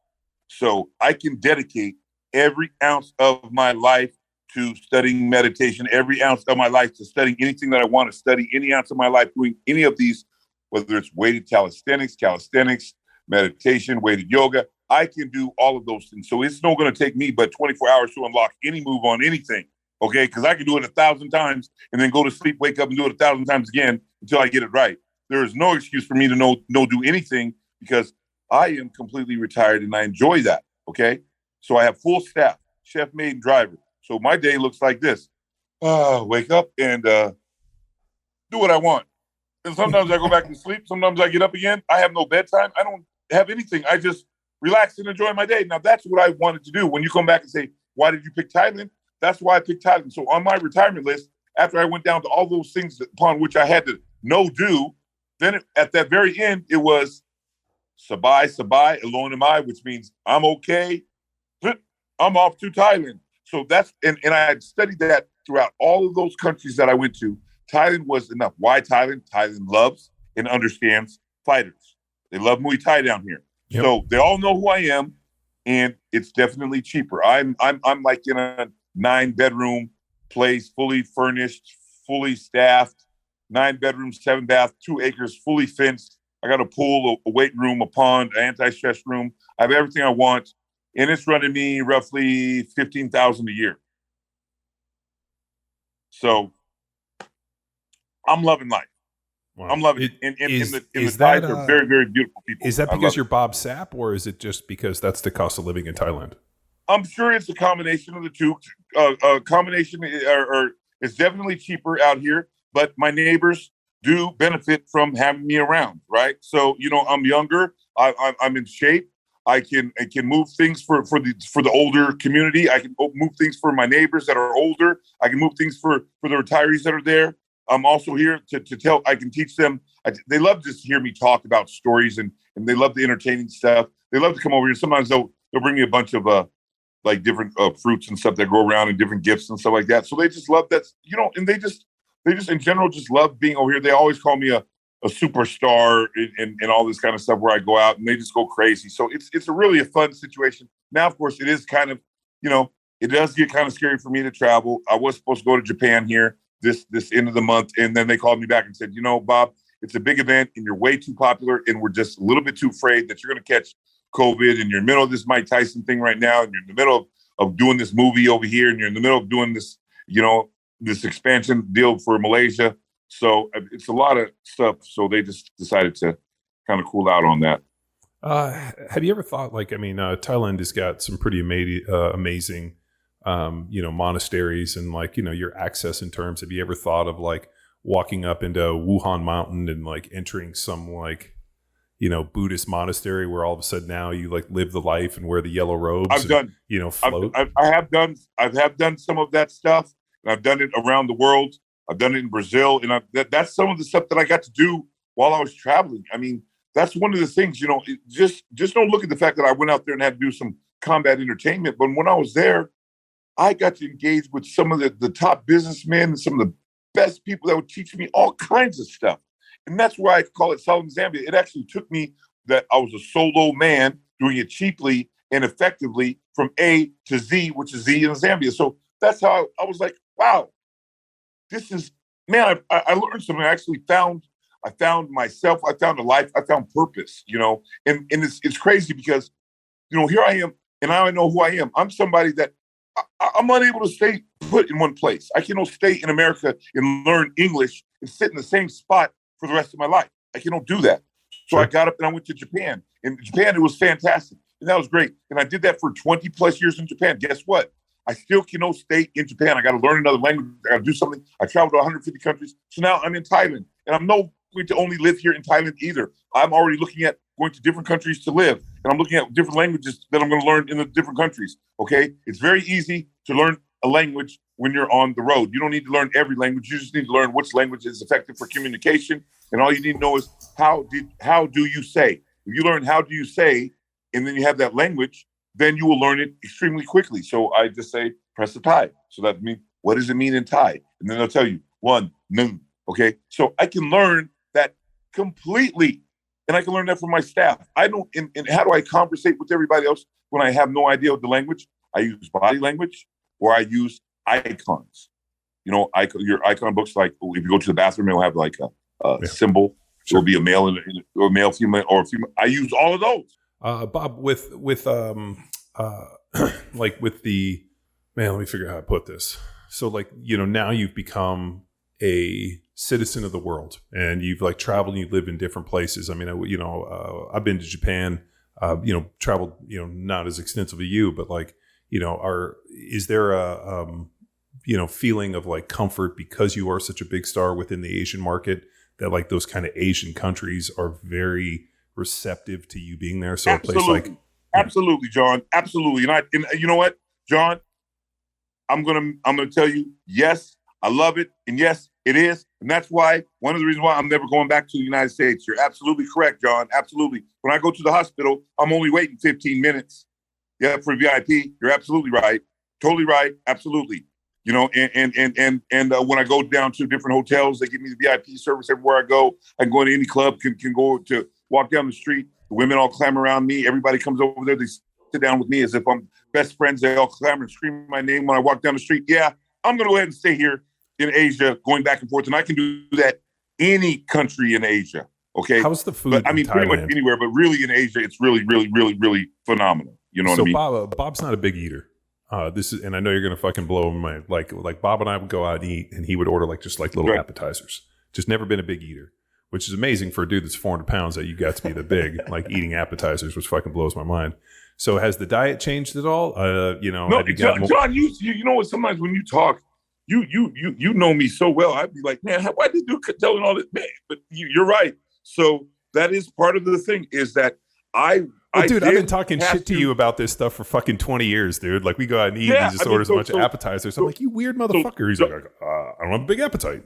So I can dedicate every ounce of my life to studying meditation, every ounce of my life to studying anything that I want to study, any ounce of my life doing any of these whether it's weighted calisthenics, meditation, weighted yoga. I can do all of those things. So it's not going to take me but 24 hours to unlock any move on anything. Okay, because I can do it 1,000 times and then go to sleep, wake up, and do it 1,000 times again until I get it right. There is no excuse for me to no do anything because I am completely retired and I enjoy that. Okay, so I have full staff, chef, maid, and driver. So my day looks like this: wake up and do what I want. And sometimes I go back to sleep. Sometimes I get up again. I have no bedtime. I don't have anything. I just relax and enjoy my day. Now that's what I wanted to do. When you come back and say, "Why did you pick Thailand?" That's why I picked Thailand. So on my retirement list, after I went down to all those things upon which I had to do, then at that very end, it was Sabai, alone am I, which means I'm okay. I'm off to Thailand. So that's, and I had studied that throughout all of those countries that I went to. Thailand was enough. Why Thailand? Thailand loves and understands fighters. They love Muay Thai down here. Yep. So they all know who I am, and it's definitely cheaper. I'm like in a 9-bedroom place, fully furnished, fully staffed, 9 bedrooms, 7 bath, 2 acres, fully fenced. I got a pool, a weight room, a pond, an anti-stress room. I have everything I want, and it's running me roughly $15,000 a year. So I'm loving life. Wow. I'm loving it. And the Thais are very, very beautiful people. Is that because you're Bob Sapp, or is it just because that's the cost of living in Thailand? I'm sure it's a combination of the two. Or it's definitely cheaper out here, but my neighbors do benefit from having me around, right? So, I'm younger. I'm in shape. I can move things for the older community. I can move things for my neighbors that are older. I can move things for the retirees that are there. I'm also here to tell. I can teach them. They love to just hear me talk about stories, and they love the entertaining stuff. They love to come over here. Sometimes they'll bring me a bunch of like different fruits and stuff that go around, and different gifts and stuff like that. So they just love that, and they just in general just love being over here. They always call me a superstar and all this kind of stuff where I go out, and they just go crazy. So it's a really a fun situation. Now, of course, it is kind of, it does get kind of scary for me to travel. I was supposed to go to Japan here this end of the month, and then they called me back and said, Bob, it's a big event and you're way too popular, and we're just a little bit too afraid that you're going to catch COVID, and you're in the middle of this Mike Tyson thing right now, and you're in the middle of doing this movie over here, and you're in the middle of doing this, this expansion deal for Malaysia. So it's a lot of stuff. So they just decided to kind of cool out on that. Have you ever thought, Thailand has got some pretty amazing, monasteries and your access in terms. Have you ever thought of walking up into Wuhan Mountain and entering some Buddhist monastery where all of a sudden now you live the life and wear the yellow robes? Float. I have done some of that stuff, and I've done it around the world. I've done it in Brazil, and that's some of the stuff that I got to do while I was traveling. I mean, that's one of the things, just don't look at the fact that I went out there and had to do some combat entertainment. But when I was there, I got to engage with some of the top businessmen and some of the best people that would teach me all kinds of stuff. And that's why I call it Southern Zambia. It actually took me that I was a solo man doing it cheaply and effectively from A to Z, which is Z in Zambia. So that's how I was like, wow, this is, man, I learned something. I found myself. I found a life. I found purpose, and it's crazy because, here I am, and now I know who I am. I'm somebody that I'm unable to stay put in one place. I cannot stay in America and learn English and sit in the same spot for the rest of my life. I cannot do that. So I got up and I went to Japan. In Japan, it was fantastic. And that was great. And I did that for 20 plus years in Japan. Guess what? I still cannot stay in Japan. I got to learn another language. I got to do something. I traveled to 150 countries. So now I'm in Thailand. And I'm not going to only live here in Thailand either. I'm already looking at going to different countries to live. And I'm looking at different languages that I'm going to learn in the different countries. Okay? It's very easy to learn a language when you're on the road. You don't need to learn every language. You just need to learn which language is effective for communication. And all you need to know is how do you say? If you learn how do you say, and then you have that language, then you will learn it extremely quickly. So I just say, press the Thai. So that means, what does it mean in Thai? And then they'll tell you, one, noon. Okay. So I can learn that completely. And I can learn that from my staff. I don't, and how do I conversate with everybody else when I have no idea of the language? I use body language, or I use icons. Your icon books, like if you go to the bathroom, it'll have like a symbol Sure. It will be a male or a male, female, or a female. I use all of those. Bob, with like with the man, let me figure out how to put this. So like, now you've become a citizen of the world, and you've like traveled and you live in different places. I mean, I've been to Japan, traveled, not as extensively you, but like, is there a, feeling of like comfort because you are such a big star within the Asian market that like those kind of Asian countries are very receptive to you being there? So absolutely. A place like, absolutely, John, absolutely. And you know what, John, I'm gonna tell you, yes, I love it, and yes, it is, and that's why one of the reasons why I'm never going back to the United States. You're absolutely correct, John. Absolutely. When I go to the hospital, I'm only waiting 15 minutes. Yeah, for VIP. You're absolutely right. Totally right. Absolutely. And when I go down to different hotels, they give me the VIP service everywhere I go. I can go into any club, can go to walk down the street. The women all clamor around me. Everybody comes over there. They sit down with me as if I'm best friends. They all clamor and scream my name when I walk down the street. Yeah, I'm going to go ahead and stay here in Asia, going back and forth. And I can do that any country in Asia. Okay. How's the food? But, I mean, pretty much anywhere, but really in Asia, it's really, really, really, really phenomenal. You know what I mean? So Bob's not a big eater. And I know you're going to fucking blow my mind. Like Bob and I would go out and eat, and he would order just little appetizers. Just never been a big eater, which is amazing for a dude that's 400 pounds that you got to be the big, like eating appetizers, which fucking blows my mind. So has the diet changed at all? No, John, you know what? Sometimes when you talk, you know me so well. I'd be like, man, why did you telling all this? Man, but you're right. So that is part of the thing is that dude, I've been talking shit to you about this stuff for fucking 20 years, dude. Like we go out and eat, and he just orders a bunch of appetizers. I'm like, you weird motherfucker. He's like, I don't have a big appetite.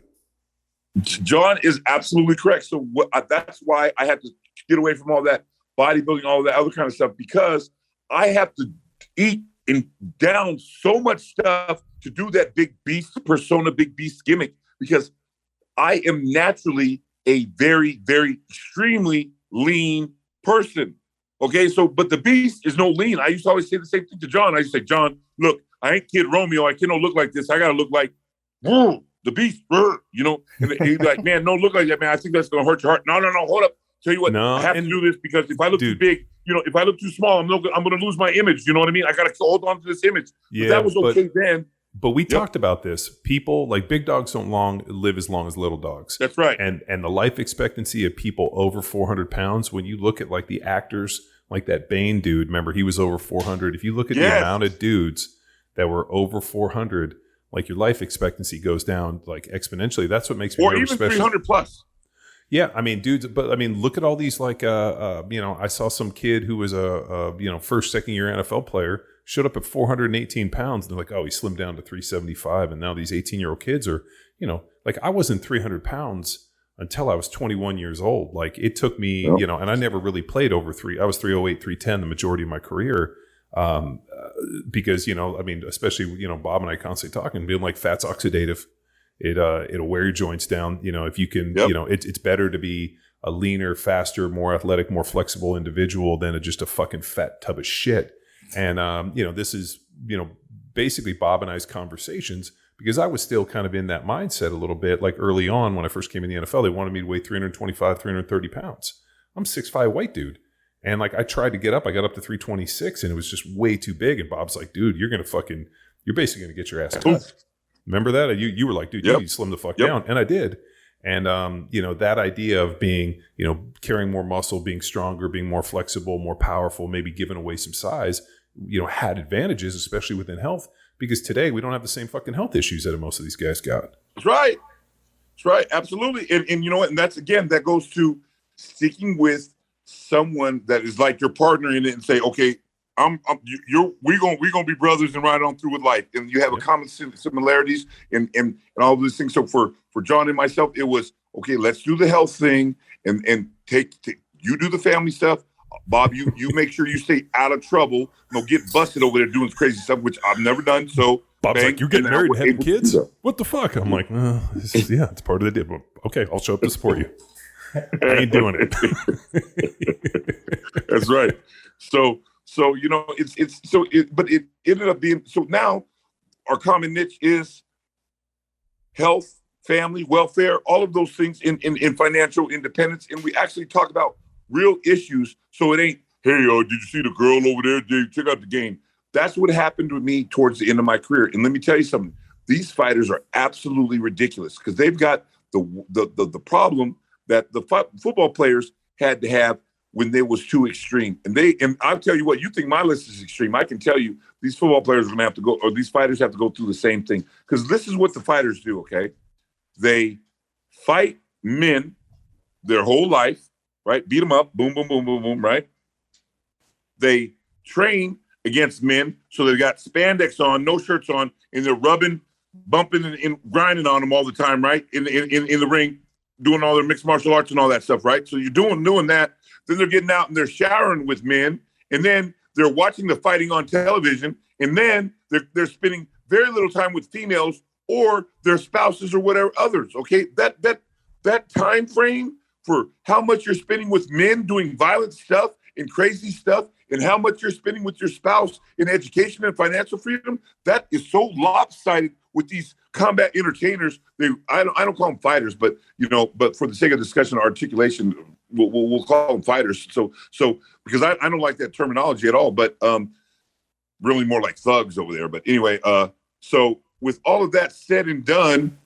John is absolutely correct. So that's why I had to get away from all that bodybuilding, all that other kind of stuff, because I have to eat and down so much stuff to do that big beast persona, big beast gimmick, because I am naturally a very, very extremely lean person. Okay, but the beast is no lean. I used to always say the same thing to John. I used to say, John, look, I ain't Kid Romeo. I cannot look like this. I got to look like the beast, And he'd be like, man, don't look like that, man. I think that's going to hurt your heart. No, hold up. Tell you what, I have to do this because if I look too big, if I look too small, I'm going to lose my image. You know what I mean? I got to hold on to this image. Yeah, but that was okay then. But we talked about this. People, like big dogs don't live as long as little dogs. That's right. And the life expectancy of people over 400 pounds, when you look at like the actors, like that Bane dude, remember he was over 400. If you look at the amount of dudes that were over 400, like your life expectancy goes down like exponentially. That's what makes me nervous. Or even 300 plus. Yeah, I mean, dudes, but I mean, look at all these like, I saw some kid who was a first, second year NFL player, showed up at 418 pounds. And they're like, oh, he slimmed down to 375. And now these 18-year-old kids are, like I wasn't 300 pounds until I was 21 years old. Like it took me, and I never really played over I was 308, 310 the majority of my career. Because, especially, Bob and I constantly talking, being like fat's oxidative. It'll wear your joints down. If you can, it's better to be a leaner, faster, more athletic, more flexible individual than just a fucking fat tub of shit. And, this is, basically Bob and I's conversations, because I was still kind of in that mindset a little bit. Like early on when I first came in the NFL, they wanted me to weigh 325, 330 pounds. I'm 6'5" white dude. And like I tried to get up, I got up to 326 and it was just way too big. And Bob's like, dude, you're basically going to get your ass cut. Remember that? You were like, dude, you need to slim the fuck down. And I did. And, that idea of being, carrying more muscle, being stronger, being more flexible, more powerful, maybe giving away some size, had advantages, especially within health, because today we don't have the same fucking health issues that most of these guys got. That's right. That's right. Absolutely. And you know what? And that's, again, that goes to sticking with someone that is like your partner in it and say, okay, we're gonna be brothers and ride on through with life, and you have a common similarities and all of these things. So for John and myself, it was okay. Let's do the health thing and take you do the family stuff. Bob, you make sure you stay out of trouble. Don't get busted over there doing crazy stuff, which I've never done. So Bob's like, you're getting married and having kids? What the fuck? I'm like, it's part of the deal. Okay, I'll show up to support you. I ain't doing it. That's right. So but it ended up being, so now our common niche is health, family, welfare, all of those things in financial independence. And we actually talk about real issues. So it ain't, hey, did you see the girl over there? Did check out the game? That's what happened with me towards the end of my career. And let me tell you something. These fighters are absolutely ridiculous because they've got the problem that the football players had to have when they was too extreme. And I'll tell you what, you think my list is extreme. I can tell you these football players are going to have to go, or these fighters have to go through the same thing. Because this is what the fighters do, okay? They fight men their whole life, right? Beat them up, boom, boom, boom, boom, boom, right? They train against men, so they've got spandex on, no shirts on, and they're rubbing, bumping, and grinding on them all the time, right? In the ring, doing all their mixed martial arts and all that stuff, right? So you're doing that. Then they're getting out and they're showering with men, and then they're watching the fighting on television, and then they're spending very little time with females or their spouses or whatever others. Okay, that time frame for how much you're spending with men doing violent stuff and crazy stuff, and how much you're spending with your spouse in education and financial freedom, that is so lopsided with these combat entertainers. I don't call them fighters, but but for the sake of discussion, articulation, we'll call them fighters. So because I don't like that terminology at all, but really more like thugs over there. But anyway, so with all of that said and done,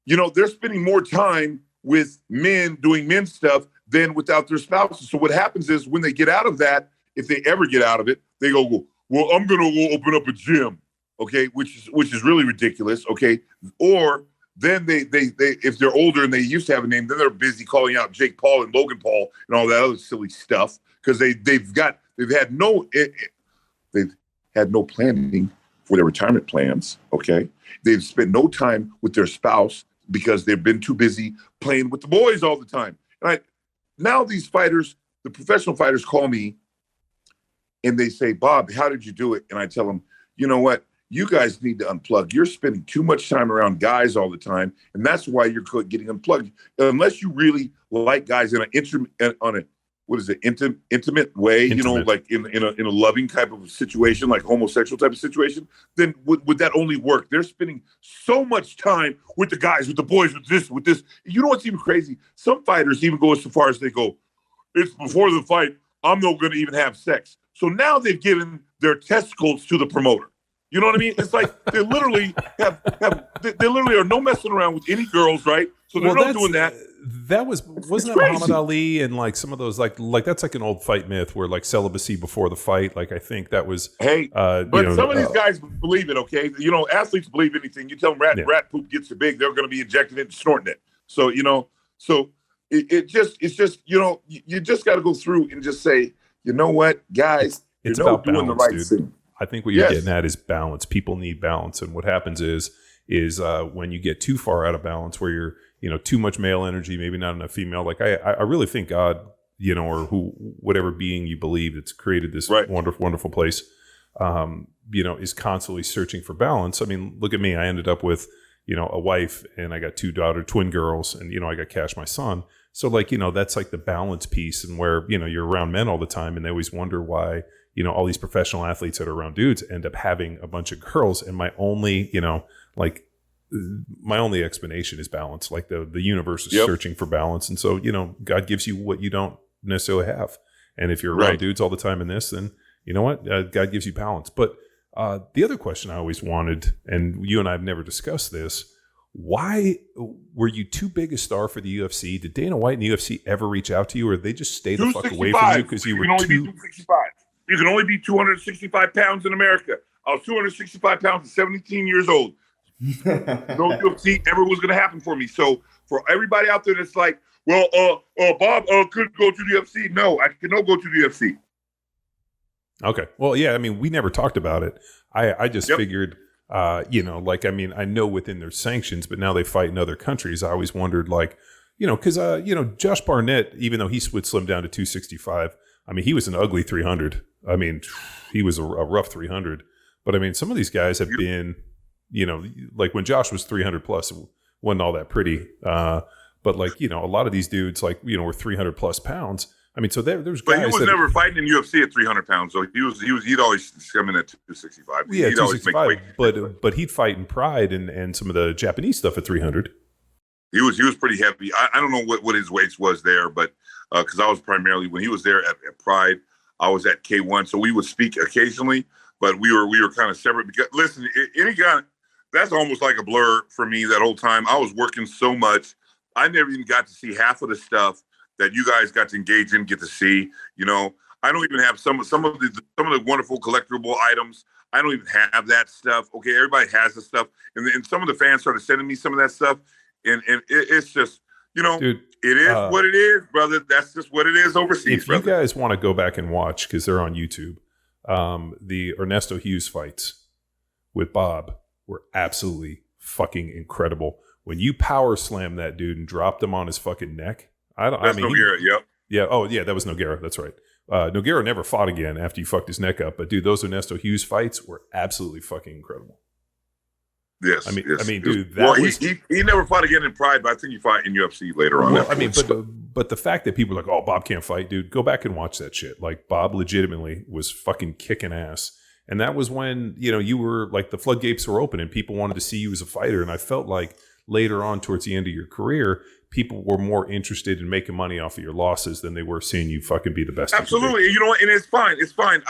they're spending more time with men doing men stuff than without their spouses. So what happens is when they get out of that, if they ever get out of it, they go, well, I'm going to go open up a gym, okay, which is really ridiculous, okay? Or then they if they're older and they used to have a name, then they're busy calling out Jake Paul and Logan Paul and all that other silly stuff because they've had no planning for their retirement plans, okay? They've spent no time with their spouse because they've been too busy playing with the boys all the time. And now these fighters, the professional fighters, call me and they say, Bob, how did you do it? And I tell them, you know what? You guys need to unplug. You're spending too much time around guys all the time, and that's why you're getting unplugged. Unless you really like guys in an intimate way, like in a loving type of situation, like homosexual type of situation, then would that only work? They're spending so much time with the guys, with the boys, with this. You know what's even crazy? Some fighters even go so far as they go, it's before the fight, I'm not going to even have sex. So now they've given their testicles to the promoter. You know what I mean? It's like they literally they literally are no messing around with any girls, right? So they're not doing that. Wasn't that Muhammad Ali and like some of those like that's like an old fight myth where like celibacy before the fight. Like I think that was but some of these guys believe it. Okay, athletes believe anything. You tell them rat poop gets too big, they're going to be injecting it and snorting it. So it's just you just got to go through and just say, you know what, guys, it's you're about doing balance, the right dude. thing. I think what you're getting at is balance. People need balance, and what happens is when you get too far out of balance, where you're too much male energy, maybe not enough female. Like I really think God, or whatever being you believe that's created this wonderful, wonderful place, is constantly searching for balance. I mean, look at me. I ended up with a wife, and I got two twin girls, and I got Cash, my son. So like that's like the balance piece, and where you're around men all the time, and they always wonder why. All these professional athletes that are around dudes end up having a bunch of girls. And my only explanation is balance. Like the universe is searching for balance. And so, God gives you what you don't necessarily have. And if you're around dudes all the time in this, then you know what? God gives you balance. But the other question I always wanted, and you and I have never discussed this, why were you too big a star for the UFC? Did Dana White and the UFC ever reach out to you, or did they just stay the fuck away from you because you were too... 265. You can only be 265 pounds in America. I was 265 pounds at 17 years old. No UFC ever was going to happen for me. So for everybody out there that's like, well, Bob could go to the UFC. No, I can not go to the UFC. Okay. Well, yeah, I mean, we never talked about it. I just figured, I know within their sanctions, but now they fight in other countries. I always wondered, because, Josh Barnett, even though he would slim down to 265, I mean, he was an ugly 300. I mean, he was a rough 300. But I mean, some of these guys have been, like when Josh was 300 plus, it wasn't all that pretty. But like, a lot of these dudes, were 300 plus pounds. I mean, so there's guys. But he was never fighting in UFC at 300 pounds. So he'd always come in at 265. Yeah, 265. But he'd fight in Pride and some of the Japanese stuff at 300. He was pretty heavy. I don't know what his weight was there, but because I was primarily when he was there at Pride, I was at K1, so we would speak occasionally, but we were kind of separate. Because listen, any guy, that's almost like a blur for me. That whole time I was working so much, I never even got to see half of the stuff that you guys got to engage in, get to see. You know, I don't even have some of the wonderful collectible items. I don't even have that stuff. Okay, everybody has the stuff, and some of the fans started sending me some of that stuff. And it's just, you know, dude, it is what it is, brother. That's just what it is overseas. If you guys want to go back and watch, because they're on YouTube, the Ernesto Hughes fights with Bob were absolutely fucking incredible. When you power slammed that dude and dropped him on his fucking neck, Nogueira, yep. Yeah, oh yeah, that was Nogueira. That's right. Nogueira never fought again after you fucked his neck up. But dude, those Ernesto Hughes fights were absolutely fucking incredible. Yes, I mean, yes. Dude. He never fought again in Pride, but I think he fought in UFC later on. Well, I mean, but the fact that people are like, oh, Bob can't fight, dude. Go back and watch that shit. Like Bob legitimately was fucking kicking ass, and that was when you were like the floodgates were open and people wanted to see you as a fighter. And I felt like later on, towards the end of your career, people were more interested in making money off of your losses than they were seeing you fucking be the best. Absolutely, you know what? And it's fine. It's fine.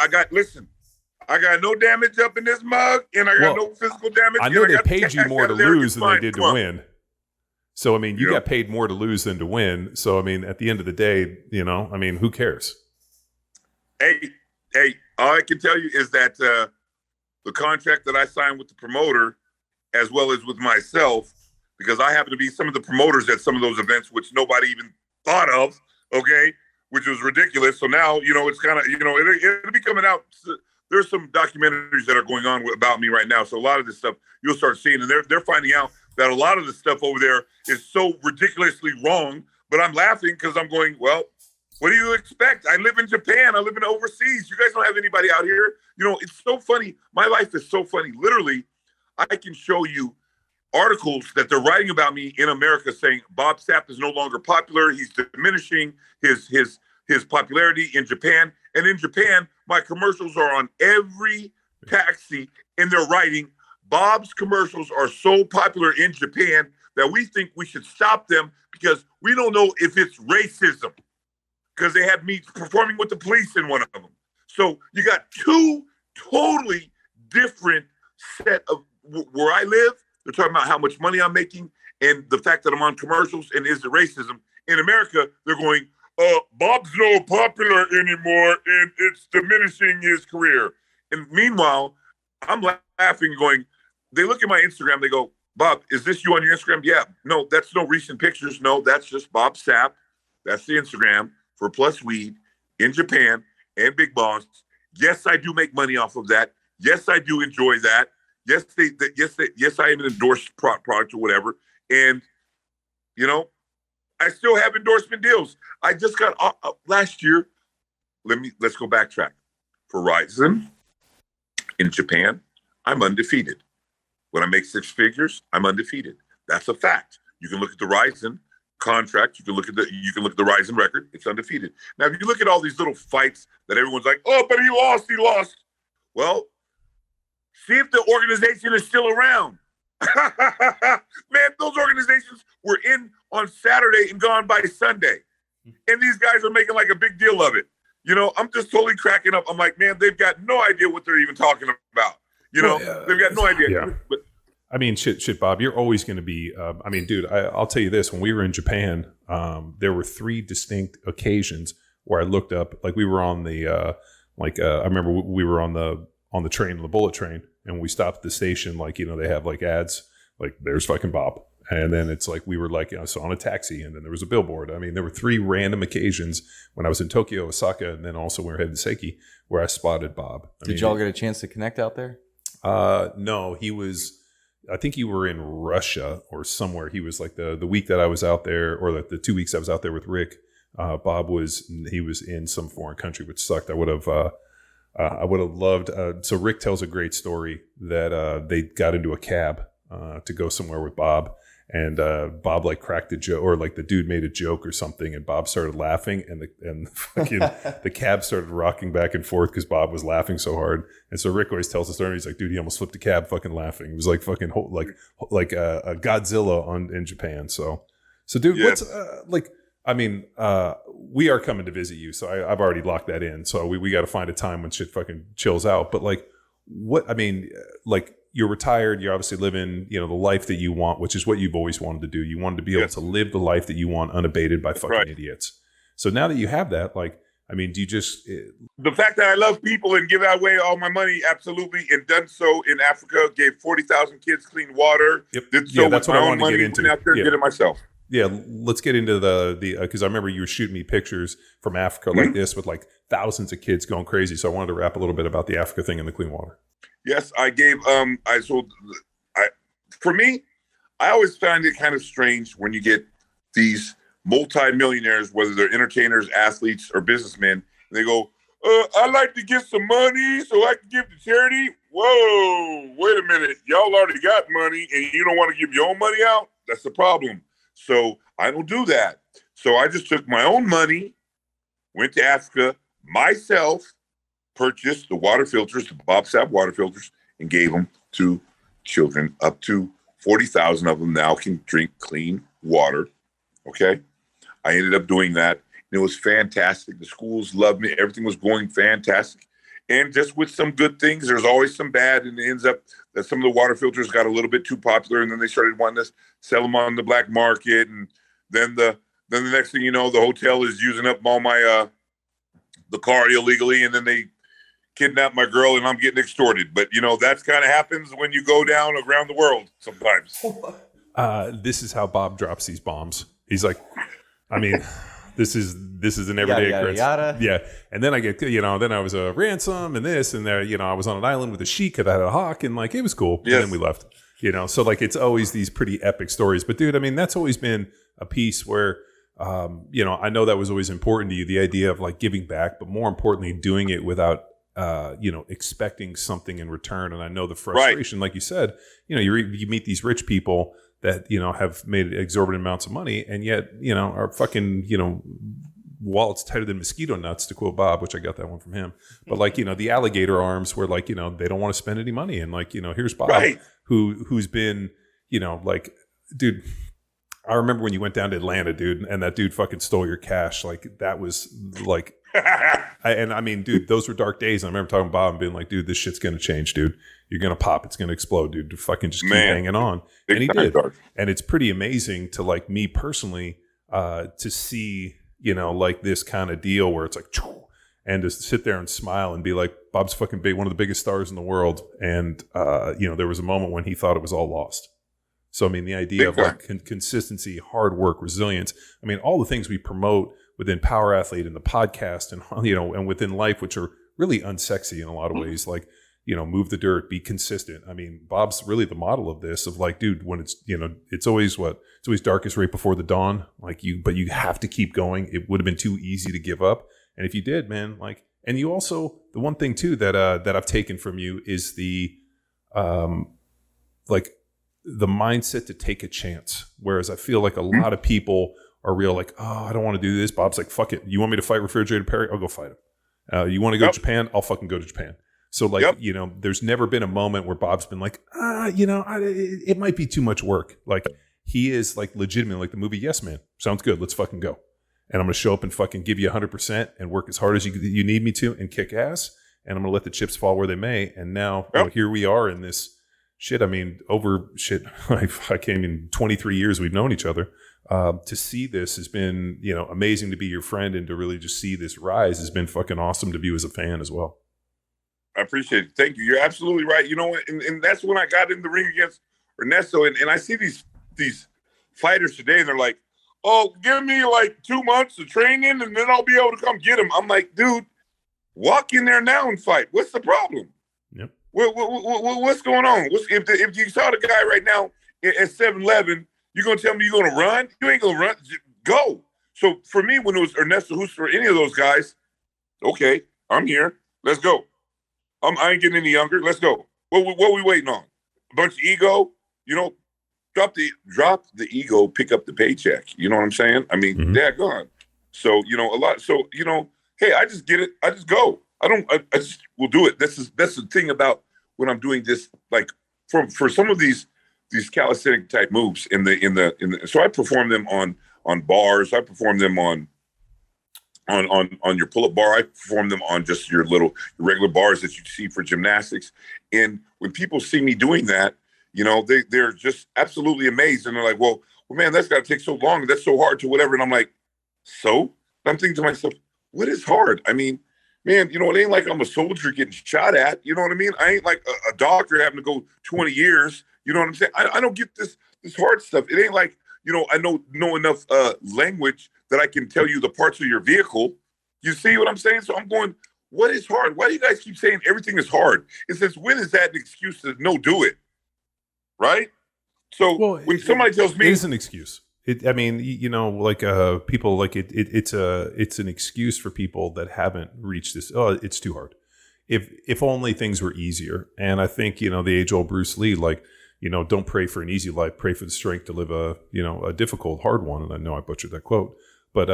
I got no damage up in this mug, and I got no physical damage. I know they paid you more to lose than they did to win. So, I mean, you got paid more to lose than to win. So, I mean, at the end of the day, who cares? Hey, all I can tell you is that the contract that I signed with the promoter, as well as with myself, because I happen to be some of the promoters at some of those events, which nobody even thought of, okay, which was ridiculous. So now, it's kind of, it'll be coming out. There's some documentaries that are going on about me right now. So a lot of this stuff you'll start seeing, and they're finding out that a lot of the stuff over there is so ridiculously wrong. But I'm laughing because I'm going, well, what do you expect? I live in Japan. I live in overseas. You guys don't have anybody out here. It's so funny. My life is so funny. Literally, I can show you articles that they're writing about me in America saying Bob Sapp is no longer popular. He's diminishing his popularity in Japan. And in Japan, my commercials are on every taxi, and they're writing, Bob's commercials are so popular in Japan that we think we should stop them because we don't know if it's racism. Because they had me performing with the police in one of them. So you got two totally different set of where I live. They're talking about how much money I'm making and the fact that I'm on commercials and is it racism. In America, they're going, Bob's not popular anymore and it's diminishing his career. And meanwhile, I'm laughing going, they look at my Instagram, they go, Bob, is this you on your Instagram? Yeah. No, that's no recent pictures. No, that's just Bob Sapp. That's the Instagram for Plus Weed in Japan and Big Boss. Yes, I do make money off of that. Yes, I do enjoy that. Yes, I am an endorsed product or whatever. And, I still have endorsement deals. I just got last year. Let's go backtrack. For Ryzen in Japan, I'm undefeated. When I make six figures, I'm undefeated. That's a fact. You can look at the Ryzen contract. You can look at the Ryzen record. It's undefeated. Now, if you look at all these little fights that everyone's like, oh, but he lost. Well, see if the organization is still around. Man, those organizations were in on Saturday and gone by Sunday. And these guys are making like a big deal of it. I'm just totally cracking up. I'm like, man, they've got no idea what they're even talking about. They've got no idea. Yeah. But I mean, shit, Bob, you're always going to be, dude, I'll tell you this. When we were in Japan, there were 3 distinct occasions where I looked up, like we were on the, I remember we were on the train, the bullet train, and we stopped at the station, they have like ads, like there's fucking Bob. And then it's like, we were like, so on a taxi, and then there was a billboard. I mean, there were 3 random occasions when I was in Tokyo, Osaka, and then also when we were heading to Seiki, where I spotted Bob. Did y'all get a chance to connect out there? No, I think you were in Russia or somewhere. He was like the week that I was out there, or like the 2 weeks I was out there with Rick. Bob was in some foreign country, which sucked. I would have loved. So Rick tells a great story that they got into a cab to go somewhere with Bob, and Bob like cracked a joke, or like the dude made a joke or something, and Bob started laughing, and the cab started rocking back and forth because Bob was laughing so hard. And so Rick always tells the story. He's like, dude, he almost flipped a cab fucking laughing. It was like fucking like a Godzilla in Japan. So So, dude, Yes. what's we are coming to visit you, so I've already locked that in. So we got to find a time when shit fucking chills out. But like, you're retired. You're obviously living, the life that you want, which is what you've always wanted to do. You wanted to be able to live the life that you want, unabated by fucking idiots. So now that you have that, do you just the fact that I love people and give away all my money, absolutely, and done so in Africa, gave 40,000 kids clean water. Yep. Did so that's with what my I own wanted to money, get into. went out there and did it myself. Yeah, let's get into the because I remember you were shooting me pictures from Africa like this with like thousands of kids going crazy. So I wanted to rap a little bit about the Africa thing and the clean water. Yes, I gave. For me, I always find it kind of strange when you get these multi-millionaires, whether they're entertainers, athletes, or businessmen, and they go, "I'd like to get some money so I can give to charity." Whoa, wait a minute, y'all already got money, and you don't want to give your own money out? That's the problem. So I don't do that. So I just took my own money, went to Africa myself, purchased the water filters, the Bob Sapp water filters, and gave them to children. Up to 40,000 of them now can drink clean water. Okay. I ended up doing that. And it was fantastic. The schools loved me. Everything was going fantastic. And just with some good things, there's always some bad. And it ends up that some of the water filters got a little bit too popular. And then they started wanting to sell them on the black market. And then the next thing you know, the hotel is using up all my, the car illegally. And then they kidnap my girl and I'm getting extorted. But, that's kind of happens when you go down around the world sometimes. This is how Bob drops these bombs. He's like, this is an everyday occurrence. Yeah. And then I get, then I was a ransom and this and there, I was on an island with a sheik that had a hawk and it was cool. Yes. And then we left, so it's always these pretty epic stories. But dude, that's always been a piece where, I know that was always important to you, the idea of giving back, but more importantly, doing it without, expecting something in return. And I know the frustration, like you said, you meet these rich people that, have made exorbitant amounts of money and yet, are fucking, wallets tighter than mosquito nuts, to quote Bob, which I got that one from him. But the alligator arms where they don't want to spend any money. And here's Bob who's been, dude, I remember when you went down to Atlanta, dude, and that dude fucking stole your cash. That was dude, those were dark days. And I remember talking to Bob and being like, dude, this shit's going to change, dude. You're going to pop. It's going to explode, dude. To fucking just keep hanging on. And he did. Dark. And it's pretty amazing to me personally, to see, this kind of deal where it's and to sit there and smile and be like, Bob's fucking big, one of the biggest stars in the world. And, there was a moment when he thought it was all lost. So, the idea of consistency, hard work, resilience, all the things we promote within Power Athlete and the podcast and, and within life, which are really unsexy in a lot of ways, move the dirt, be consistent. Bob's really the model of this of dude, when it's, it's always darkest right before the dawn, but you have to keep going. It would have been too easy to give up. And if you did, man, and you also, the one thing too, that I've taken from you is the mindset to take a chance. Whereas I feel like a lot of people are real oh, I don't want to do this. Bob's like, fuck it. You want me to fight Refrigerator Perry? I'll go fight him. You want to go to Japan? I'll fucking go to Japan. So there's never been a moment where Bob's been it might be too much work. He is legitimate, the movie Yes Man. Sounds good. Let's fucking go. And I'm going to show up and fucking give you 100% and work as hard as you need me to and kick ass. And I'm going to let the chips fall where they may. And now here we are in this shit. Over shit. I came in 23 years we've known each other. To see this has been, amazing to be your friend and to really just see this rise has been fucking awesome to view as a fan as well. I appreciate it. Thank you. You're absolutely right. And that's when I got in the ring against Ernesto. And I see these fighters today and they're like, oh, give me 2 months of training and then I'll be able to come get him. I'm like, dude, walk in there now and fight. What's the problem? Yep. What's going on? If you saw the guy right now at 7-Eleven, you're going to tell me you're going to run? You ain't going to run. Just go. So for me, when it was Ernesto Hooster or any of those guys, okay, I'm here. Let's go. I ain't getting any younger. Let's go. What we waiting on? A bunch of ego? Drop the ego, pick up the paycheck. You know what I'm saying? Daggone. So, a lot. So, hey, I just get it. I just go. I just will do it. That's the thing about when I'm doing this, for some of these these calisthenic type moves so I perform them on bars. I perform them on your pull-up bar. I perform them on just your regular bars that you see for gymnastics. And when people see me doing that, they're just absolutely amazed. And they're like, well, man, that's got to take so long. That's so hard to whatever. And I'm like, so? I'm thinking to myself, what is hard? I mean, man, it ain't like I'm a soldier getting shot at. You know what I mean? I ain't like a doctor having to go 20 years. You know what I'm saying? I don't get this hard stuff. It ain't like, I know enough language that I can tell you the parts of your vehicle. You see what I'm saying? So I'm going, what is hard? Why do you guys keep saying everything is hard? It says, when is that an excuse to no do it? Right? So when somebody tells me, it is an excuse. People like it's an excuse for people that haven't reached this. Oh, it's too hard. If only things were easier. And I think, the age old Bruce Lee, don't pray for an easy life, pray for the strength to live a difficult, hard one. And I know I butchered that quote, but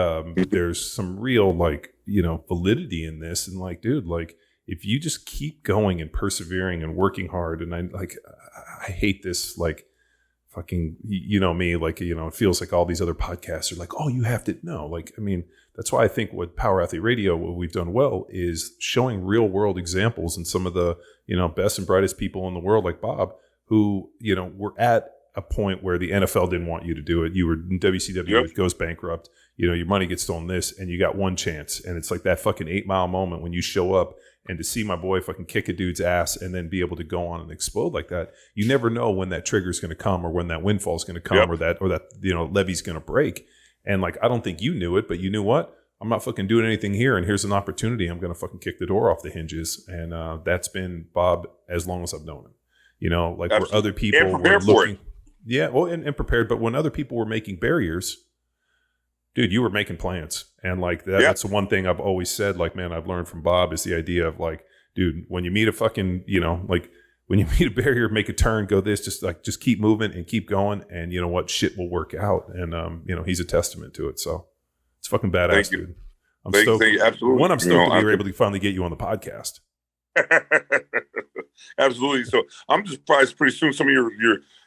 there's some real validity in this. And dude, if you just keep going and persevering and working hard, and I hate this, fucking, me, it feels like all these other podcasts are like, oh, you have to know. That's why I think what Power Athlete Radio, what we've done well is showing real world examples and some of the, best and brightest people in the world, like Bob, who, were at a point where the NFL didn't want you to do it. You were in WCW, it goes bankrupt, your money gets stolen this, and you got one chance. And it's like that fucking 8 Mile moment when you show up, and to see my boy fucking kick a dude's ass and then be able to go on and explode like that, you never know when that trigger is going to come or when that windfall is going to come or that levee's going to break. And I don't think you knew it, but you knew what? I'm not fucking doing anything here, and here's an opportunity. I'm going to fucking kick the door off the hinges. And that's been Bob as long as I've known him. Where other people were looking, and prepared. But when other people were making barriers, dude, you were making plans. And that's the one thing I've always said, man, I've learned from Bob is the idea of dude, when you meet a fucking, when you meet a barrier, make a turn, go this, just keep moving and keep going. And you know what? Shit will work out. And, he's a testament to it. So it's fucking badass, dude. I'm stoked. Absolutely. I'm stoked that we were able to finally get you on the podcast. Absolutely. So I'm just surprised pretty soon some of your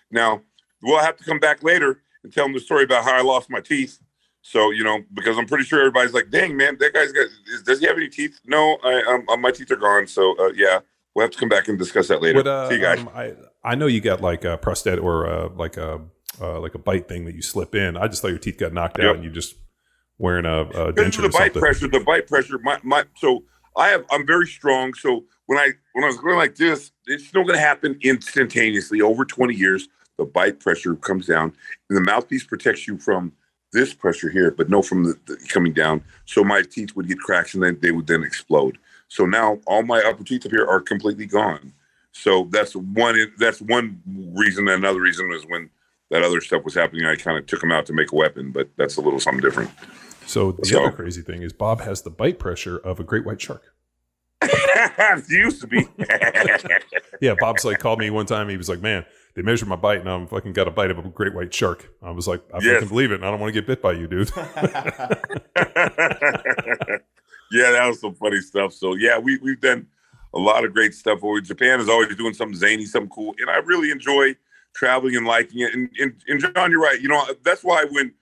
now we'll have to come back later and tell them the story about how I lost my teeth. So, because I'm pretty sure everybody's like, dang, man, that guy's does he have any teeth? No, my teeth are gone. So, we'll have to come back and discuss that later. See you guys. I know you got a prosthetic or a bite thing that you slip in. I just thought your teeth got knocked out and you just wearing a denture. The bite pressure, so I'm very strong. So when I was going like this, it's not going to happen instantaneously. Over 20 years, the bite pressure comes down and the mouthpiece protects you from this pressure here, but no from the coming down. So my teeth would get cracks and then they would then explode. So now all my upper teeth up here are completely gone. So that's one reason. Another reason was when that other stuff was happening, I kind of took them out to make a weapon, but that's a little something different. So the other crazy thing is Bob has the bite pressure of a great white shark. It used to be. Yeah, Bob's called me one time. He was like, man, they measured my bite and I'm fucking got a bite of a great white shark. I was like, I fucking believe it. And I don't want to get bit by you, dude. Yeah, that was some funny stuff. So yeah, we've done a lot of great stuff. Japan is always doing something zany, something cool. And I really enjoy traveling and liking it. And John, you're right. That's why when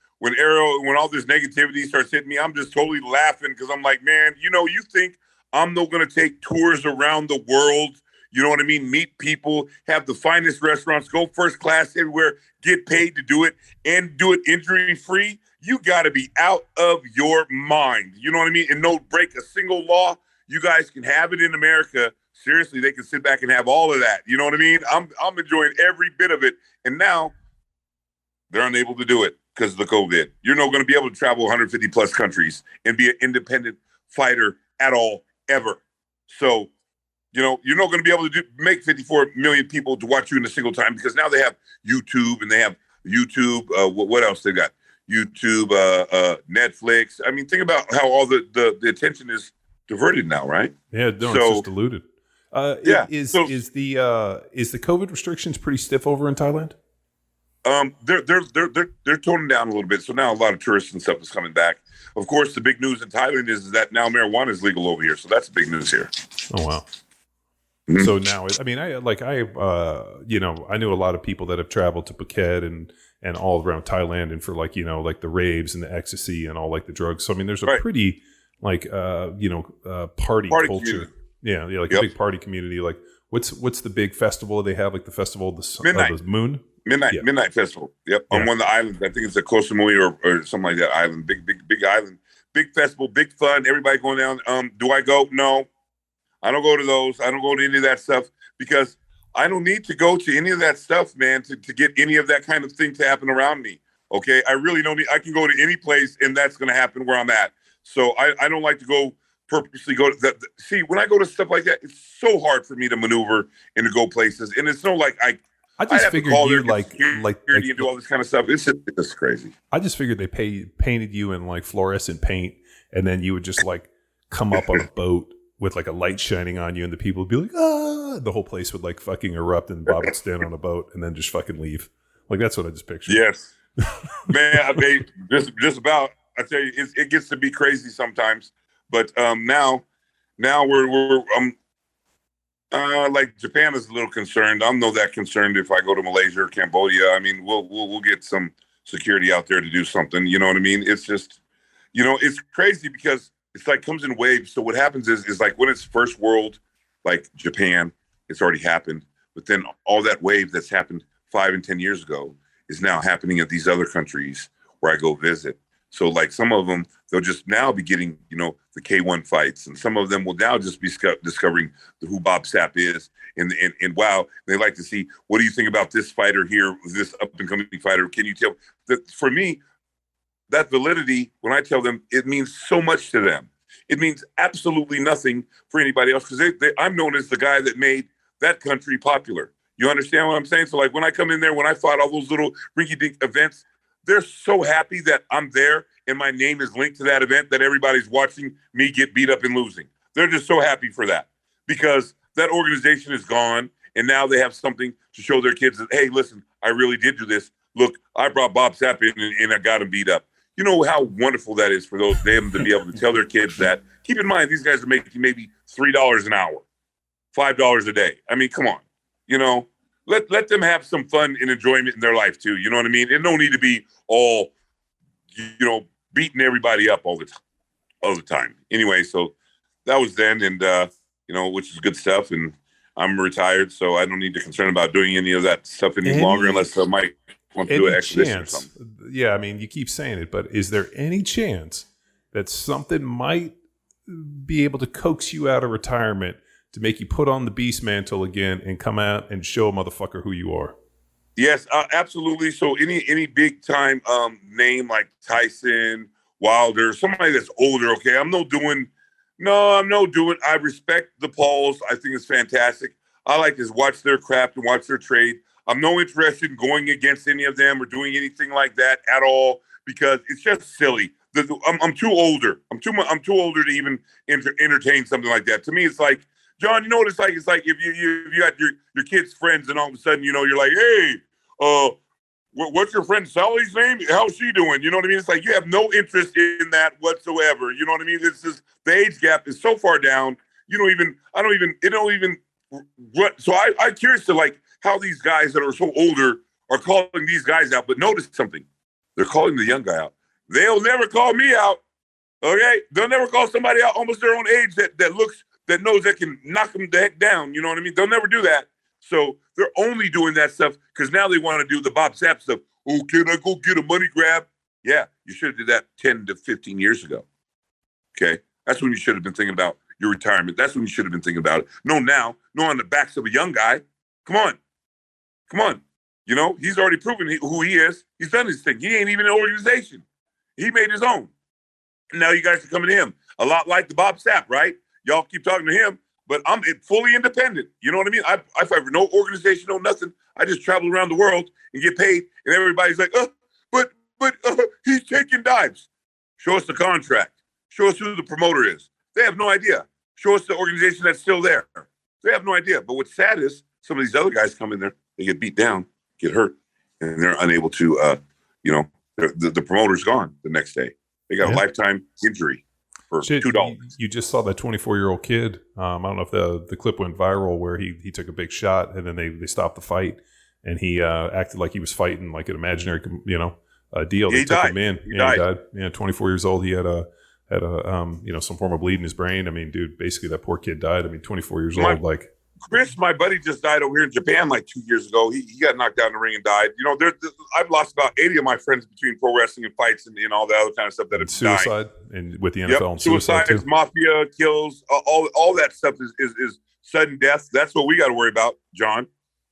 all this negativity starts hitting me, I'm just totally laughing because I'm like, man, you think I'm not going to take tours around the world, you know what I mean? Meet people, have the finest restaurants, go first class everywhere, get paid to do it, and do it injury-free. You got to be out of your mind, you know what I mean? And don't break a single law. You guys can have it in America. Seriously, they can sit back and have all of that. You know what I mean? I'm enjoying every bit of it. And now they're unable to do it because of the COVID. You're not going to be able to travel 150 plus countries and be an independent fighter at all, ever. So, you're not going to be able to make 54 million people to watch you in a single time because now they have YouTube and they have YouTube. What else they got? YouTube, Netflix. I mean, think about how all the attention is diverted now, right? Yeah, no, it's just diluted. Is the COVID restrictions pretty stiff over in Thailand? They're toning down a little bit. So now a lot of tourists and stuff is coming back. Of course, the big news in Thailand is that now marijuana is legal over here. So that's big news here. Oh, wow. Mhm. So now, I mean, I knew a lot of people that have traveled to Phuket and all around Thailand, and for like, like the raves and the ecstasy and all like the drugs. So I mean, there's a Right. pretty like party culture. community. Yeah, like Yep. a big party community. Like what's the big festival they have? Like the festival of the moon. Midnight Festival. Yep. On Yeah. one of the islands. I think it's a Koh Samui or something like that island. Big island. Big festival, big fun. Everybody going down. Do I go? No. I don't go to those. I don't go to any of that stuff because I don't need to go to any of that stuff, man, to get any of that kind of thing to happen around me. Okay. I really don't need, I can go to any place and that's going to happen where I'm at. So I don't like to go purposely go to that. See, when I go to stuff like that, it's so hard for me to maneuver and to go places. And it's no like I just have figured to call you their like security and do all this kind of stuff. It's just crazy. I just figured they painted you in like fluorescent paint, and then you would just like come up on a boat with like a light shining on you, and the people would be like, ah, the whole place would like fucking erupt, and Bob would stand on a boat and then just fucking leave. Like that's what I just pictured. Yes, man. I mean, just about. I tell you, it gets to be crazy sometimes. But now we're like Japan is a little concerned. I'm not that concerned if I go to Malaysia or Cambodia. I mean, we'll get some security out there to do something. You know what I mean? It's just, it's crazy because it's like comes in waves. So what happens is like when it's first world, like Japan, it's already happened. But then all that wave that's happened 5 and 10 years ago is now happening at these other countries where I go visit. So like some of them, they'll just now be getting, the K1 fights. And some of them will now just be discovering who Bob Sapp is. And wow, they like to see, what do you think about this fighter here, this up and coming fighter? Can you tell that for me, that validity, when I tell them, it means so much to them. It means absolutely nothing for anybody else because I'm known as the guy that made that country popular. You understand what I'm saying? So like when I come in there, when I fought all those little rinky-dink events, they're so happy that I'm there and my name is linked to that event that everybody's watching me get beat up and losing. They're just so happy for that because that organization is gone and now they have something to show their kids that, hey, listen, I really did do this. Look, I brought Bob Sapp in and I got him beat up. You know how wonderful that is for them to be able to tell their kids that. Keep in mind, these guys are making maybe $3 an hour, $5 a day. I mean, come on, let them have some fun and enjoyment in their life too. You know what I mean? It don't need to be all, beating everybody up all the time. Anyway, so that was then, and which is good stuff. And I'm retired, so I don't need to concern about doing any of that stuff any longer unless Mike wants to do an exhibition or something. Yeah, I mean, you keep saying it, but is there any chance that something might be able to coax you out of retirement to make you put on the beast mantle again and come out and show a motherfucker who you are? Yes, absolutely. So any big time name like Tyson, Wilder, somebody that's older, okay, I'm not doing. I respect the Pauls. I think it's fantastic. I like to watch their craft and watch their trade. I'm no interested in going against any of them or doing anything like that at all because it's just silly. I'm too older. I'm too older to even entertain something like that. To me, it's like, John, you know what it's like? It's like if you got your kid's friends and all of a sudden, you're like, hey, what's your friend Sally's name? How's she doing? You know what I mean? It's like you have no interest in that whatsoever. You know what I mean? It's just the age gap is so far down. So I'm curious to like how these guys that are so older are calling these guys out. But notice something. They're calling the young guy out. They'll never call me out. Okay? They'll never call somebody out almost their own age that knows that can knock them the heck down. You know what I mean? They'll never do that. So they're only doing that stuff because now they want to do the Bob Sapp stuff. Oh, can I go get a money grab? Yeah, you should have did that 10 to 15 years ago. Okay? That's when you should have been thinking about your retirement. That's when you should have been thinking about it. No, now. No, on the backs of a young guy. Come on. He's already proven who he is. He's done his thing. He ain't even an organization. He made his own. Now you guys are coming to him. A lot like the Bob Sapp, right? Y'all keep talking to him, but I'm fully independent. You know what I mean? I fight for no organization, no nothing. I just travel around the world and get paid, and everybody's like, but he's taking dives. Show us the contract. Show us who the promoter is. They have no idea. Show us the organization that's still there. They have no idea. But what's sad is some of these other guys come in there, they get beat down, get hurt, and they're unable to, the promoter's gone the next day. They got a lifetime injury. for Shit, $2. You just saw that 24-year-old kid. I don't know if the clip went viral where he took a big shot and then they stopped the fight and he acted like he was fighting like an imaginary, deal. Yeah, They he took died. him in. He Yeah, died. he died. Yeah, 24 years old. He had some form of bleed in his brain. I mean, dude, basically that poor kid died. I mean, 24 years old, like. Chris, my buddy, just died over here in Japan like 2 years ago. He got knocked out in the ring and died. I've lost about 80 of my friends between pro wrestling and fights and all that other kind of stuff that have Suicide died. and with the NFL and suicide suicides, too. mafia, kills, all that stuff is sudden death. That's what we got to worry about, John.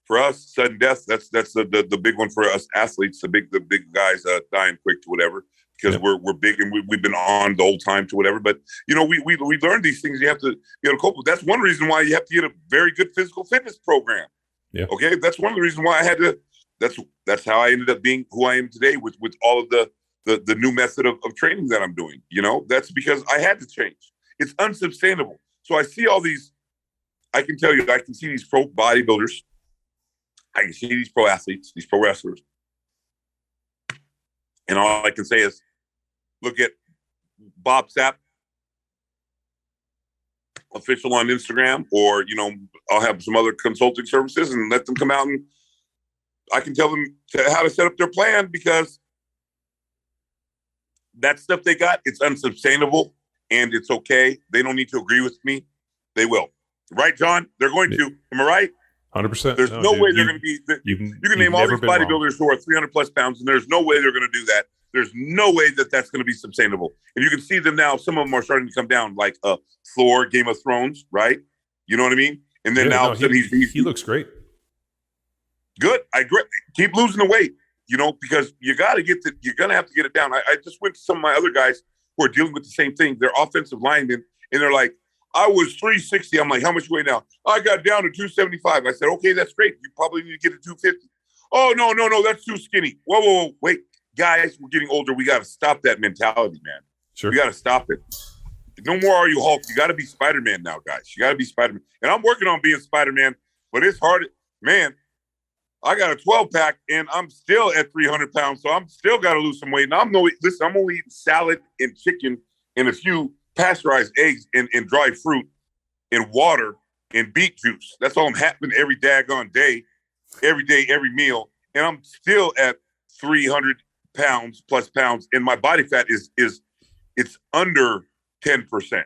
For us, sudden death, that's the big one for us athletes, the big guys dying quick to whatever. Because we're big and we've been on the whole time to whatever. But, we learned these things. You have to be able to cope with. That's one reason why you have to get a very good physical fitness program. Yeah. Okay. That's one of the reasons why I had to. That's how I ended up being who I am today with all of the new method of training that I'm doing. That's because I had to change. It's unsustainable. So I see all these. I can tell you, I can see these pro bodybuilders. I can see these pro athletes, these pro wrestlers. And all I can say is, look at Bob Sapp, official on Instagram, or, I'll have some other consulting services and let them come out and I can tell them how to set up their plan because that stuff they got, it's unsustainable and it's okay. They don't need to agree with me. They will. Right, John? They're going to. Am I right? 100%. There's no way they're going to be. You can name all these bodybuilders who are 300 plus pounds, and there's no way they're going to do that. There's no way that's going to be sustainable. And you can see them now. Some of them are starting to come down, like Thor, Game of Thrones, right? You know what I mean? And then he looks great. Good. I agree. Keep losing the weight, because you're going to have to get it down. I just went to some of my other guys who are dealing with the same thing. They're offensive linemen, and they're like, I was 360. I'm like, how much you weigh now? I got down to 275. I said, okay, that's great. You probably need to get to 250. Oh, no, that's too skinny. Whoa, wait. Guys, we're getting older. We got to stop that mentality, man. Sure. We got to stop it. No more are you Hulk. You got to be Spider-Man now, guys. You got to be Spider-Man. And I'm working on being Spider-Man, but it's hard. Man, I got a 12-pack, and I'm still at 300 pounds, so I'm still got to lose some weight. Now, I'm only eating salad and chicken and a few pasteurized eggs and dry fruit and water and beet juice. That's all I'm having every daggone day, every meal. And I'm still at 300 pounds plus pounds. And my body fat is it's under 10%.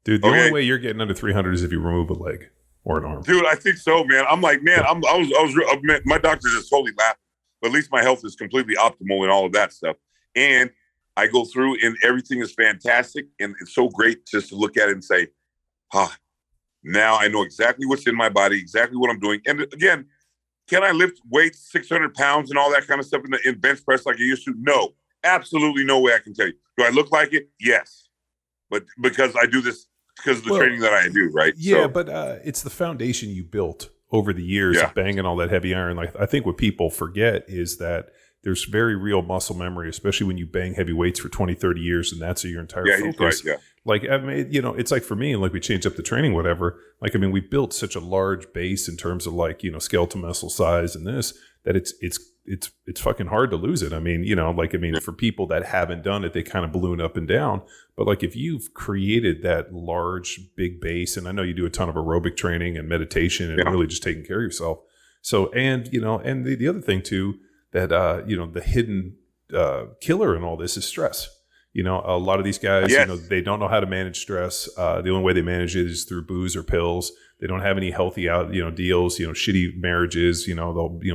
Dude, the only way you're getting under 300 is if you remove a leg or an arm. Dude, I think so, man. I'm like, man, my doctor just totally laughed. But at least my health is completely optimal and all of that stuff. And I go through and everything is fantastic. And it's so great just to look at it and say, now I know exactly what's in my body, exactly what I'm doing. And again, can I lift weights, 600 pounds and all that kind of stuff in bench press like I used to? No, absolutely no way I can tell you. Do I look like it? Yes. But because I do this, because of the training that I do, right? Yeah, but it's the foundation you built over the years of banging all that heavy iron. Like I think what people forget is that there's very real muscle memory, especially when you bang heavy weights for 20, 30 years, and that's your entire focus. Right, yeah. Like, I mean, it's like for me, like we changed up the training, whatever. Like, I mean, we built such a large base in terms of like, skeletal muscle size and this, that it's fucking hard to lose it. I mean, for people that haven't done it, they kind of balloon up and down. But like if you've created that large, big base, and I know you do a ton of aerobic training and meditation and really just taking care of yourself. So, and the other thing too, that, the hidden killer in all this is stress. A lot of these guys, they don't know how to manage stress. The only way they manage it is through booze or pills. They don't have any healthy deals, shitty marriages,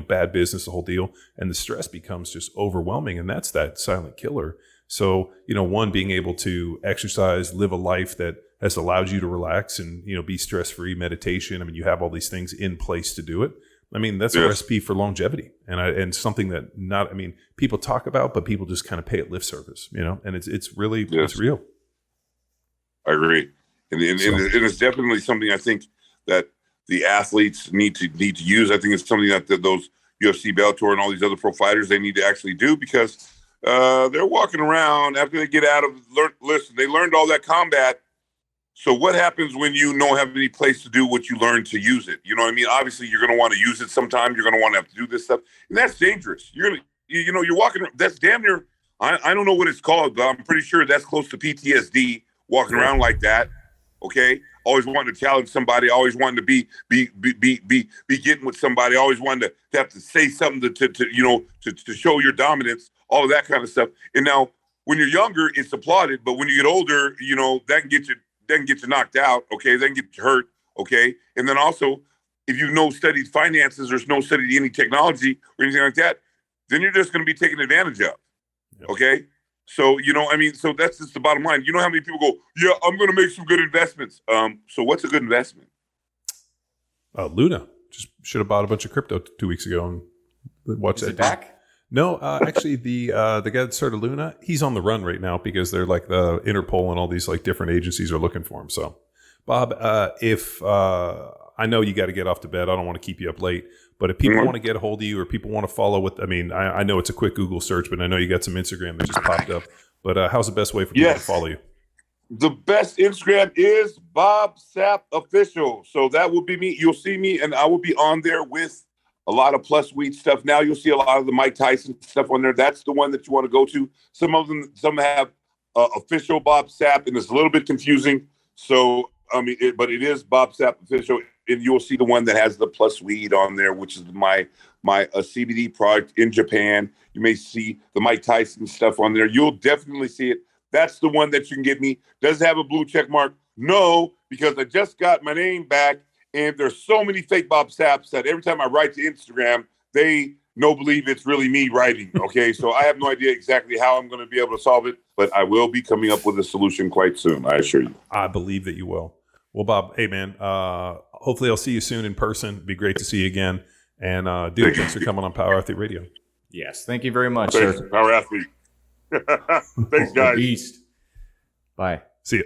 bad business, the whole deal. And the stress becomes just overwhelming. And that's that silent killer. So, one, being able to exercise, live a life that has allowed you to relax and, be stress-free, meditation. I mean, you have all these things in place to do it. I mean, that's a recipe for longevity and something that people talk about, but people just kind of pay it lip service, and it's really, it's real. I agree. And it's definitely something I think that the athletes need to use. I think it's something that those UFC, Bellator, and all these other pro fighters, they need to actually do because they're walking around after they get out of, they learned all that combat. So what happens when you don't have any place to do what you learned to use it? You know what I mean? Obviously, you're going to want to use it sometime. You're going to want to have to do this stuff. And that's dangerous. You're walking, that's damn near, I don't know what it's called, but I'm pretty sure that's close to PTSD walking around like that. Okay, always wanted to challenge somebody. Always wanted to be getting with somebody. Always wanted to have to say something to show your dominance. All of that kind of stuff. And now, when you're younger, it's applauded. But when you get older, that can get you knocked out. Okay, that can get you hurt. Okay, and then also, if you've studied finances or studied any technology or anything like that, then you're just going to be taken advantage of. Yep. Okay. So, so that's just the bottom line. You know how many people go, yeah, I'm going to make some good investments. So what's a good investment? Luna. Just should have bought a bunch of crypto 2 weeks ago and watched Is that. it back? No, actually the guy that started Luna, he's on the run right now because they're like the Interpol and all these like different agencies are looking for him. So Bob, if I know you got to get off to bed, I don't want to keep you up late. But if people want to get a hold of you or people want to follow I know it's a quick Google search, but I know you got some Instagram that just popped up. But how's the best way for people to follow you? The best Instagram is Bob Sapp Official. So that will be me. You'll see me, and I will be on there with a lot of plus weed stuff. Now you'll see a lot of the Mike Tyson stuff on there. That's the one that you want to go to. Some have official Bob Sapp, and it's a little bit confusing. So but it is Bob Sapp Official. And you'll see the one that has the plus weed on there, which is my CBD product in Japan. You may see the Mike Tyson stuff on there. You'll definitely see it. That's the one that you can get me. Does it have a blue check mark? No, because I just got my name back, and there's so many fake Bob Sapps that every time I write to Instagram, they believe it's really me writing. Okay, so I have no idea exactly how I'm going to be able to solve it, but I will be coming up with a solution quite soon. I assure you. I believe that you will. Well, Bob, hey, man, hopefully I'll see you soon in person. It'd be great to see you again. And, dude, thanks for coming on Power Athlete Radio. Yes. Thank you very much, Thanks, sir. Power Athlete. Thanks, guys. Beast. Bye. See you.